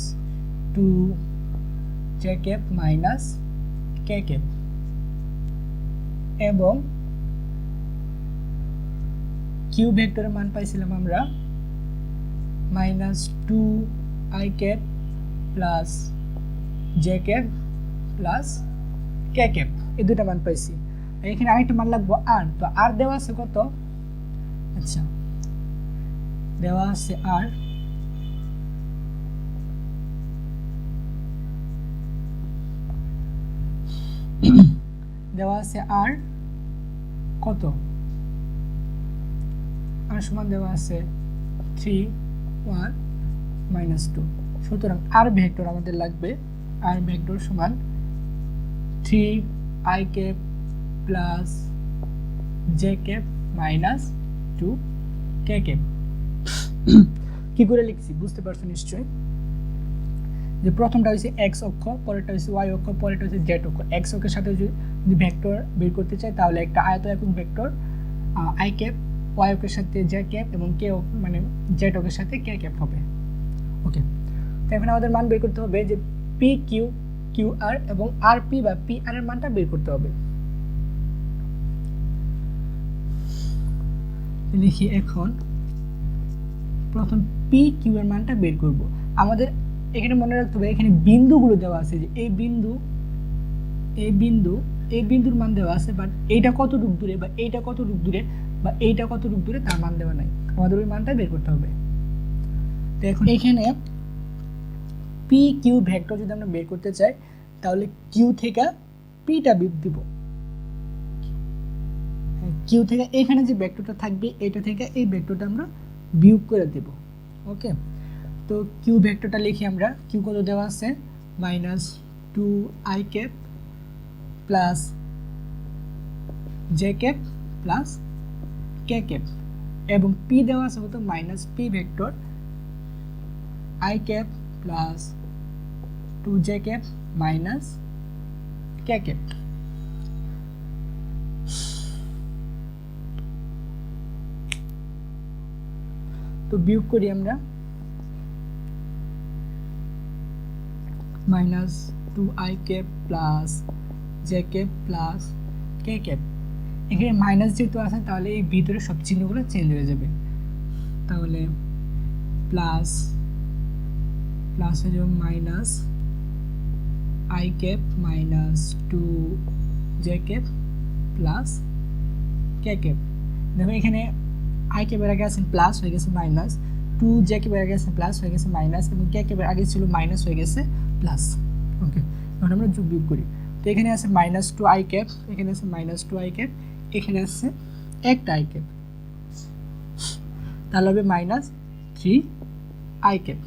[SPEAKER 1] 2 J cap minus K cap এবং কিউ ভেক্টরের মান পাইছিলাম আমরা minus 2 I cap plus J cap plus K cap এই দুটো মান পাইছি এখানে আরেকটা মান লাগবো আর তো আর দেওয়া আছে কত আচ্ছা দেওয়া আছে আর দেওয়া আছে আর কত আর সমান দেওয়া আছে 3 1 মাইনাস 2 সুতরাং আর ভেক্টর আমাদের লাগবে আর ভেক্টর সমান 3 I cap plus J cap minus 2 K cap কি করে লিখছি বুঝতে পারছো নিশ্চয়ই যে প্রথমটা হচ্ছে এক্স অক্ষ পরেরটা হচ্ছে ওয়াই অক্ষ পরেরটা হচ্ছে জেড অক্ষ এক্স অক্ষের সাথে যদি ভেক্টর বের করতে চাই তাহলে একটা আয়ত একক ভেক্টর আই ক্যাপ ওয়াই অক্ষের সাথে জে ক্যাপ এবং কে মানে জেড অক্ষের সাথে কে ক্যাপ হবে ওকে তো এখন আমাদের মান বের করতে হবে যে পি কিউ কিউ আর এবং আর পি বা পি আর এর মানটা বের করতে হবে লিখি এখন প্রথম পি কিউ এর মানটা বের করব আমাদের এখানে মনে রাখতে হবে এখানে বিন্দুগুলো দেওয়া আছে যে এই বিন্দুর মান দেওয়া আছে বাট এইটা কতটুকু দূরে বা এইটা কতটুকু দূরে বা এইটা কতটুকু দূরে তার মান দেওয়া নাই আমাদের ওই মানটা বের করতে হবে তো এখন এখানে পি কিউ ভেক্টর যদি আমরা বের করতে চাই তাহলে কিউ থেকে পিটা বিয়োগ দিব কিউ থেকে এখানে যে ভেক্টরটা থাকবে এটা থেকে এই ভেক্টরটা আমরা বিয়োগ করে দেব ওকে তো কিউ ভেক্টরটা লিখি আমরা কিউ কত দেওয়া আছে minus 2 I cap plus J cap plus K cap এবং পি দেওয়া আছে কত minus P vector I cap plus 2 J cap minus K cap তো বিয়োগ করি আমরা minus 2 I cap plus J cap plus K cap এখানে মাইনাস যেহেতু আছে তাহলে এই ভিতরে সব চিহ্নগুলো চেঞ্জ হয়ে যাবে তাহলে প্লাস প্লাস হয়ে যাবে minus I cap minus 2 J cap plus K cap দেখো এখানে আই ক্যাপের আগে আছে প্লাস হয়ে গেছে মাইনাস 2 জে ক্যাপের আগে আছে প্লাস হয়ে গেছে মাইনাস এবং কে ক্যাপের আগে ছিল মাইনাস হয়ে গেছে প্লাস ওকে এখন আমরা যোগ বিয়োগ করি তো এখানে আছে মাইনাস 2 আই ক্যাপ এখানে আছে মাইনাস 2 আই ক্যাপ এখানে আছে একটা আই ক্যাপ তাহলে হবে মাইনাস 3 আই ক্যাপ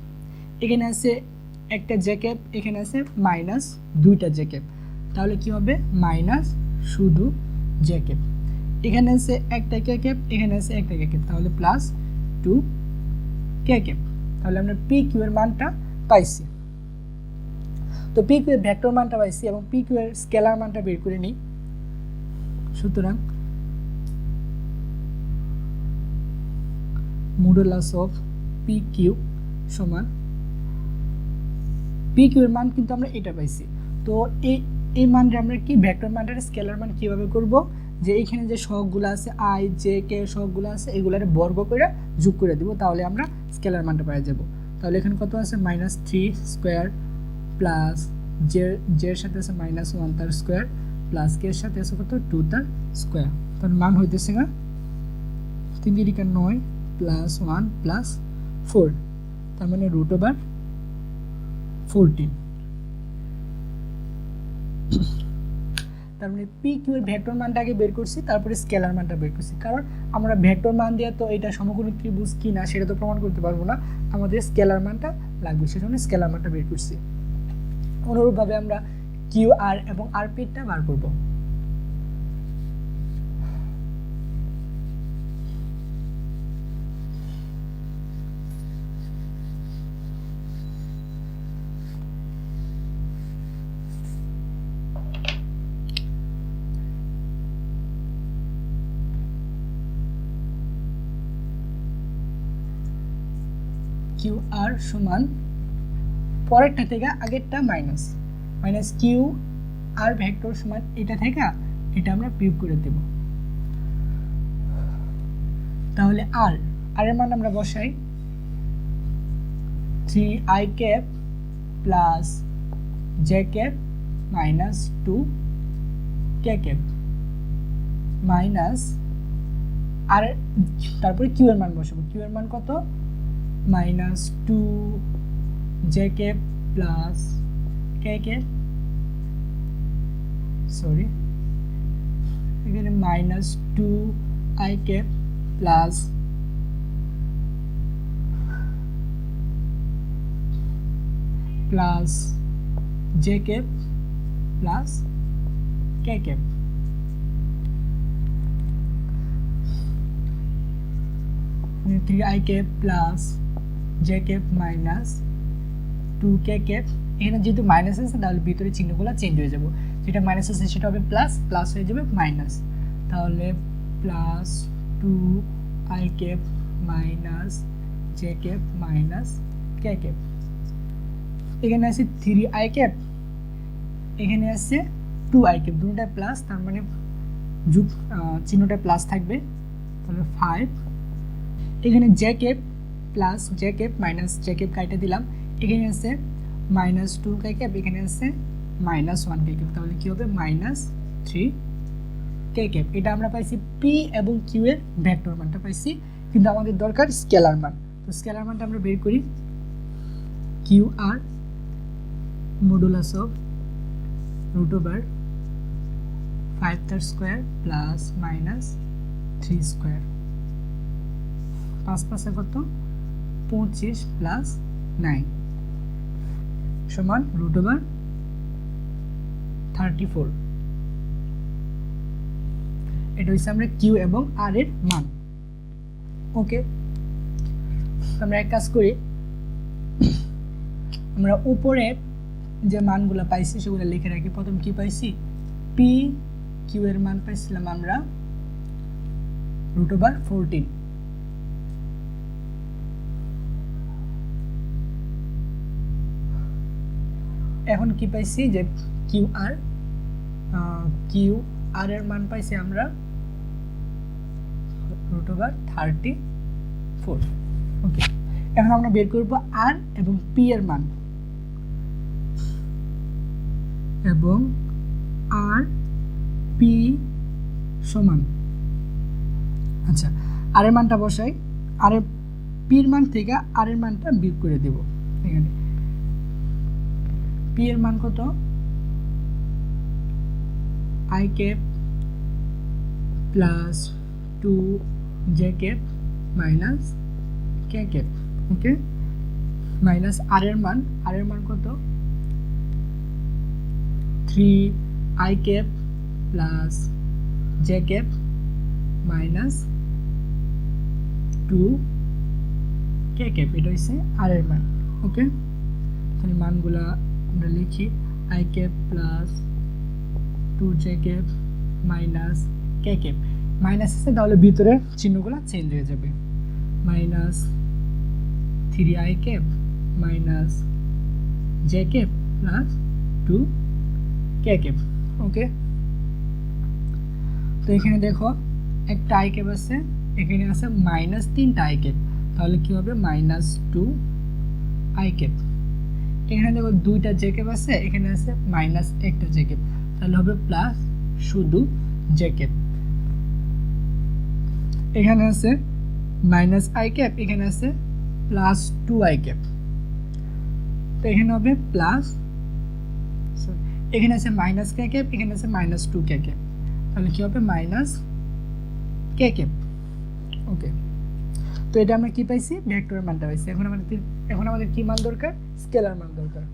[SPEAKER 1] এখানে আছে একটা জে ক্যাপ এখানে আছে মাইনাস 2টা জে ক্যাপ তাহলে কি হবে মাইনাস শুধু জে ক্যাপ এখানে আছে একটা কে ক্যাপ এখানে আছে একটা কে ক্যাপ তাহলে প্লাস 2 কে ক্যাপ তাহলে আমরা পি কিউ এর মানটা পাইছি তো পি কিউ এর ভেক্টর মানটা পাইছি এবং পি কিউ এর স্কেলার মানটা বের করে নিই সুতরাং মডুলাস অফ পি কিউ সমান পি কিউ এর মান কিন্তু আমরা এটা পাইছি তো এই মানটা আমরা কি ভেক্টর মানটার স্কেলার মান কিভাবে করব যে এইখানে যে সহগগুলো আছে আই জে কে সহগগুলো আছে এগুলারে বর্গ করে যোগ করে দিব তাহলে আমরা স্কেলার মানটা পেয়ে যাব তাহলে এখানে কত আছে -3 স্কয়ার প্লাস জে এর সাথে আছে -1 তার স্কয়ার প্লাস কে এর সাথে আছে কত 2 তার স্কয়ার তার মান হইতেছে না 3 × 9 + 1 + 4 তার মানে √14 তার মানে পি কিউ এর ভেক্টর মানটা আগে বের করছি তারপরে স্কেলার মানটা বের করছি কারণ আমরা ভেক্টর মান দিয়ে তো এটা সমকোণী ত্রিভুজ কিনা সেটা তো প্রমাণ করতে পারবো না আমাদের স্কেলার মানটা লাগবে সেজন্য স্কেলার মানটা বের করছি অনুরূপভাবে আমরা কিউ আর এবং আর পি টা বার করব কিউ আর সমান পরেরটা থেকে আগেরটা minus minus Q R vector সমান এটা থেকে এটা আমরা বিয়োগ করে দেব। তাহলে আর এর মান আমরা বসাই 3i cap plus J cap minus 2k cap minus R তারপরে কিউ এর মান বসাবো। কিউ এর মান কত? Minus 2j cap plus k cap, sorry এখানে minus 2i cap plus plus j cap plus k cap. Three I cap plus J cap minus 2k cap. এখানে যেহেতু মাইনাস আছে তাহলে ভিতরে চিহ্নগুলো চেঞ্জ হয়ে যাবে, যেটা মাইনাস আছে সেটা হবে প্লাস, প্লাস হয়ে যাবে মাইনাস। তাহলে plus 2i cap minus J cap minus k cap. এখানে আছে 3i ক্যাপ, এখানে আছে 2i ক্যাপ, দুটোটা প্লাস, তার মানে যুগ চিহ্নটা প্লাস থাকবে। তাহলে 5। এখানে J cap plus J cap minus J cap কাইটা দিলাম। এখানে আছে মাইনাস 2k ক্যাপ, এখানে আছে মাইনাস 1k ক্যাপ, তাহলে কি হবে মাইনাস 3k ক্যাপ। এটা আমরা পাইছি পি এবং কিউ এর ভেক্টর মানটা পাইছি, কিন্তু আমাদের দরকার স্কেলার মান। তো স্কেলার মানটা আমরা বের করি। Q R modulus of root over 5 তার স্কোয়ার প্লাস মাইনাস 3 স্কোয়ার, 5 5 কত 25 প্লাস 9 সমান রুট ওভার 34। এটা হচ্ছে আমরা কিউ এবং আর এর মান। ওকে, আমরা এক কাজ করি, আমরা উপরে যে মানগুলো পাইছি সেগুলো লিখে রাখি। প্রথম কি পাইছি? পি কিউ এর মান পাইছিলাম আমরা রুট ওভার 14। এখন কি পাইছি যে কিউ আর এর মান পাইছি আমরা রুট ওভার 34। ওকে, এখন আমরা বের করব আর এবং পি এর মান, এবং আর পি সমান, আচ্ছা আর এর মানটা বসাই। আর এর পির মান থেকে আর এর মানটা বিয়োগ করে দেব। এখানে পি এর মান কত? I cap plus 2j cap minus k cap. Okay, minus R এর মান কত? 3i cap plus j cap minus 2k cap. এটা হচ্ছে আর এর মান। ওকে, তাহলে মানগুলা আমরা লিখি। i cap plus 2j cap minus k cap, minus আছে তাহলে ভিতরে চিহ্নগুলো চেঞ্জ হয়ে যাবে। Minus 3i cap minus j cap plus 2k cap. Okay, তো এখানে দেখো একটা i ক্যাপ আছে, এখানে আছে মাইনাস 3টা i ক্যাপ, তাহলে কি হবে মাইনাস 2i ক্যাপ। এখানে দেখো 2টা j ক্যাপ আছে, এখানে আছে মাইনাস একটা j ক্যাপ, তাহলে হবে প্লাস শুধু j ক্যাপ। এখানে আছে মাইনাস i ক্যাপ, এখানে আছে প্লাস 2i ক্যাপ, তো এখানে হবে প্লাস, এখানে আছে মাইনাস k ক্যাপ, এখানে আছে মাইনাস 2k ক্যাপ, তাহলে কি হবে মাইনাস k ক্যাপ। ওকে, তো এটা আমরা কি পাইছি? ভেক্টরের মানটা পাইছি। এখন আমাদের কি মান দরকার? স্কেলার মান দরকার।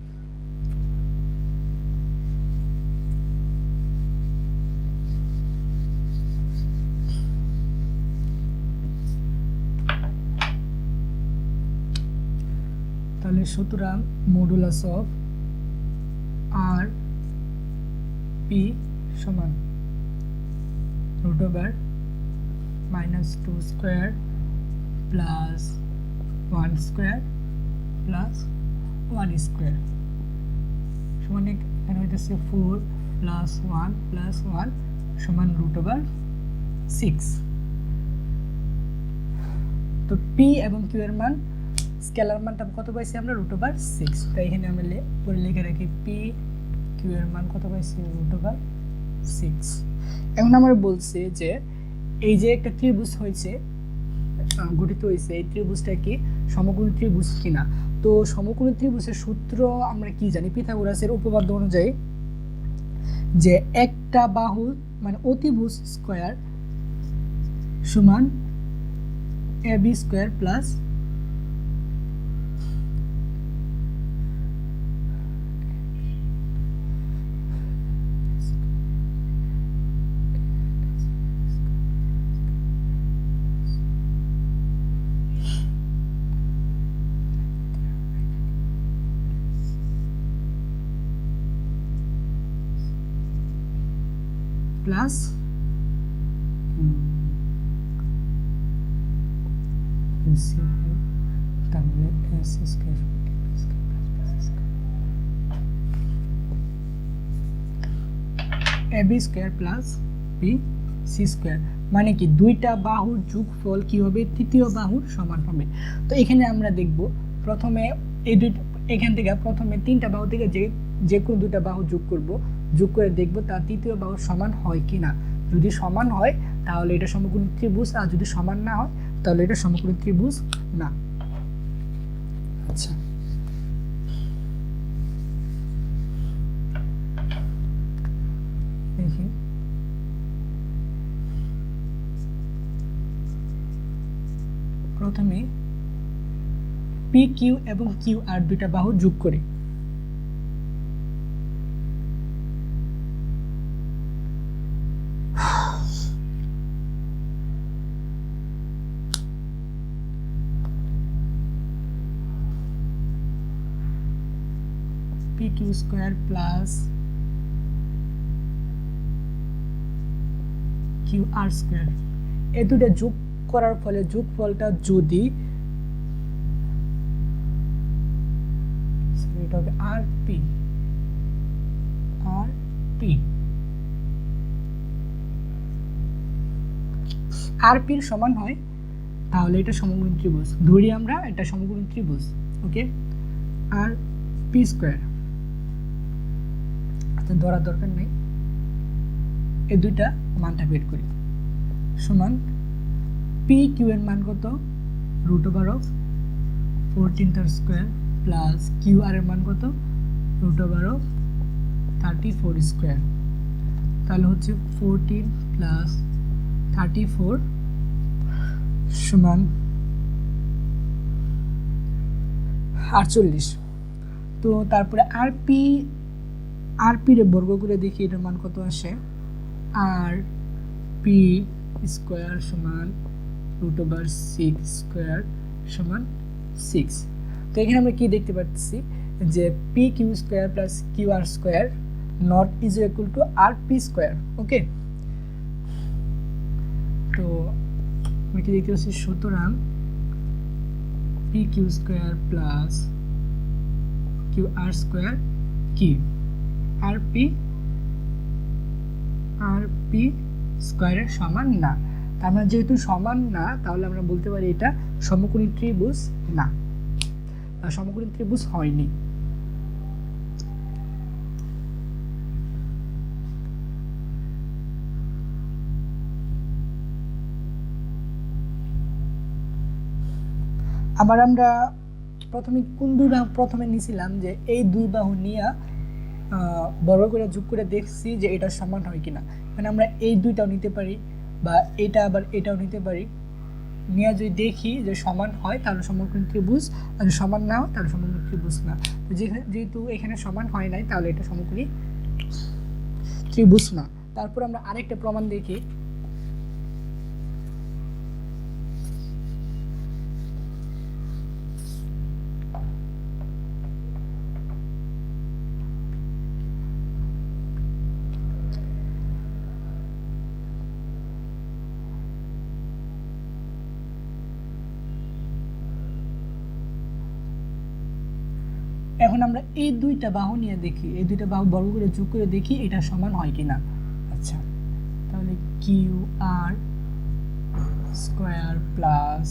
[SPEAKER 1] তাহলে সুতরাং মডুলাস অফ আর পি সমান root over minus 2 square plus 1 square plus 1 square সমান এখানে হইতেছে 4 প্লাস 1 প্লাস 1 সমান √6। তো পি এবং কিউ এর মান স্কেলার মানটা কত পাইছি আমরা √6। তাই এখানে আমরা পরে লিখে রাখি পি কিউ এর মান কত পাইছি √6। এখন আমরা বলছি যে এই যে একটা ত্রিভুজ হয়েছে গঠিত হয়েছে, এই ত্রিভুজটা কি সমকোণী ত্রিভুজ কিনা। তো সমকোণী ত্রিভুজের সূত্র আমরা কি জানি, পিথাগোরাসের উপপাদ্য অনুযায়ী যে একটা বাহু মানে অতিভুজ স্কয়ার সমান ab square plus plus ab square plus B C square, মানে কি দুইটা বাহুর যোগফল কি হবে, তৃতীয় বাহুর সমান হবে। তো এখানে আমরা দেখব প্রথমে এই দুইটা, এখান থেকে প্রথমে তিনটা বাহু থেকে যে কোনো দুইটা বাহু যোগ করে দেখব তার তৃতীয় বাহুর সমান হয় কিনা। যদি সমান হয় তাহলে এটা সমকোণী ত্রিভুজ, আর যদি সমান না হয় তাহলে এটা সমকোণী ত্রিভুজ না। আচ্ছা, দেখি প্রথমে পি কিউ এবং কিউ আর দুইটা বাহু যোগ করি। P Q square plus Q R square, এই দুটো যোগ করার ফলে যোগফলটা যদি এটা হবে আর পি এর সমান হয় তাহলে এটা সমকোণী ত্রিভুজ। ধরি আমরা এটা সমকোণী ত্রিভুজ, ওকে। আর পি স্কয়ার ধরার দরকার নেই, এই দুইটা মানটা বের করি। সমান পি কিউ এর মান কত √14 স্কয়ার প্লাস কিউ আর এর মান কত √34 স্কয়ার। তাহলে হচ্ছে 14 প্লাস 34 সমান 48। তো তারপরে আর পি রে বর্গ করে দেখি এটার মান কত আসে। আর পি স্কয়ার সমান √6 স্কয়ার সমান 6। তো এখানে আমরা কি দেখতে পাচ্ছি যে P Q square plus Q R square not is equal to R P square, okay. তো আমরা কি দেখতে পাচ্ছি, সুতরাং P Q square plus Q R square কি আর পি স্কয়ারের সমান না। তার মানে যেহেতু সমান না, তাহলে আমরা বলতে পারি এটা সমকোণী ত্রিভুজ না, সমকোণী ত্রিভুজ হয়নি। আবার আমরা প্রথমে কোন দুই বাহু প্রথমে নিয়েছিলাম যে এই দুই বাহু নিয়ে বর্গ করে যোগ করে দেখছি যে এটা সমান হয় কিনা। মানে আমরা এই দুইটাও নিতে পারি বা এটা আবার এটাও নিতে পারি, নিয়ে যদি দেখি যে সমান হয় তাহলে সমকোণী ত্রিভুজ, আর যদি সমান না হয় তাহলে সমকোণী ত্রিভুজ না। তো যেহেতু এখানে সমান হয় নাই তাহলে এটা সমকোণী ত্রিভুজ না। তারপর আমরা আরেকটা প্রমাণ দেখি। এখন আমরা এই দুইটা বাহু নিয়ে দেখি, এই দুইটা বাহু বর্গ করে যোগ করে দেখি এটা সমান হয় কিনা। আচ্ছা, তাহলে কিউ আর স্কোয়ার প্লাস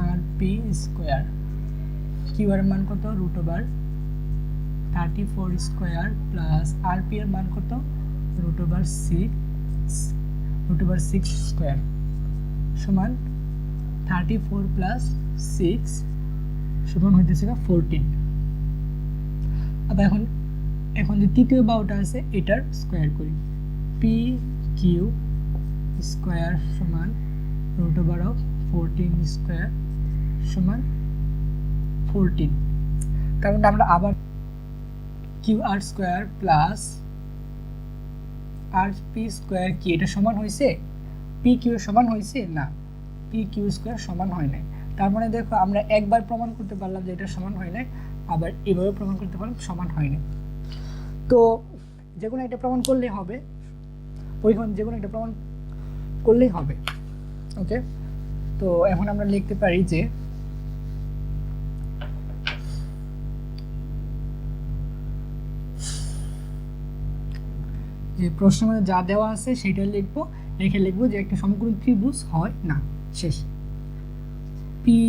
[SPEAKER 1] আর পি স্কোয়ার, কিউ আর মান কত √34 স্কোয়ার প্লাস আর পি এর মান কত √6 স্কোয়ার সমান 34 প্লাস 6 সমান হইতেছে 14। আবার এখন যে তৃতীয় বাহুটা আছে এটার স্কোয়ার করি, পি কিউ স্কোয়ার সমান √14 স্কোয়ার সমান 14। কারণ আমরা আবার কিউ আর স্কোয়ার প্লাস আর পি স্কোয়ার কি এটা সমান হয়েছে, পি কিউ সমান হয়েছে না, পি কিউ স্কোয়ার সমান হয় নাই। তার মানে দেখো আমরা একবার প্রমাণ করতে পারলাম যে এটা সমান হয় নাই, আবার এভাবে প্রমাণ করতে পারলাম সমান হয় নাই। তো যে কোনো একটা প্রমাণ করলেই হবে, ওইখানে যে কোনো একটা প্রমাণ করলেই হবে। ওকে, তো এখন আমরা লিখতে পারি যে প্রশ্নের মধ্যে যা দেওয়া আছে সেটা লিখবো, লিখবো যে একটা সমকোণী ত্রিভুজ হয় না, শেষ। পি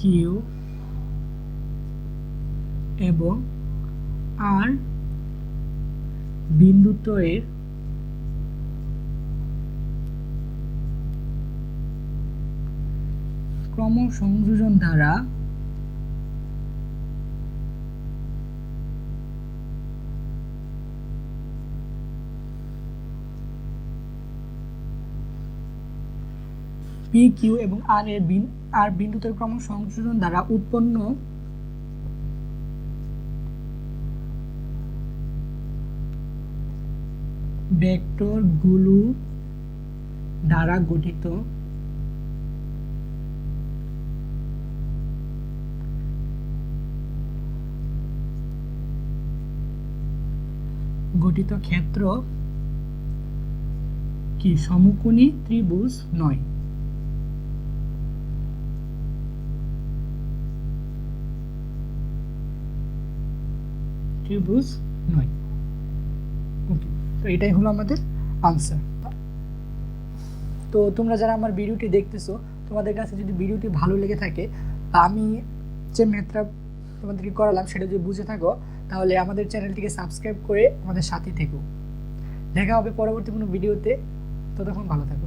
[SPEAKER 1] কিউ এবং আর বিন্দুদ্বয়ের ক্রমসংযোজন দ্বারা পি কিউ এবং আর বিন্দুদের ক্রমসংযোজন দ্বারা উৎপন্ন ভেক্টরগুলো দ্বারা গঠিত ক্ষেত্র কি সমকোণী ত্রিভুজ নয়। ত্রিভুজ নয়। ওকে, তো এটাই হলো আমাদের আনসার। তো তোমরা যারা আমার ভিডিওটি দেখতেছো, তোমাদের কাছে যদি ভিডিওটি ভালো লেগে থাকে বা আমি যে ম্যাথটা তোমাদেরকে করালাম সেটা যদি বুঝে থাকো, তাহলে আমাদের চ্যানেলটিকে সাবস্ক্রাইব করে আমাদের সাথে থেকো। দেখা হবে পরবর্তী কোনো ভিডিওতে, ততক্ষণ ভালো থাকো।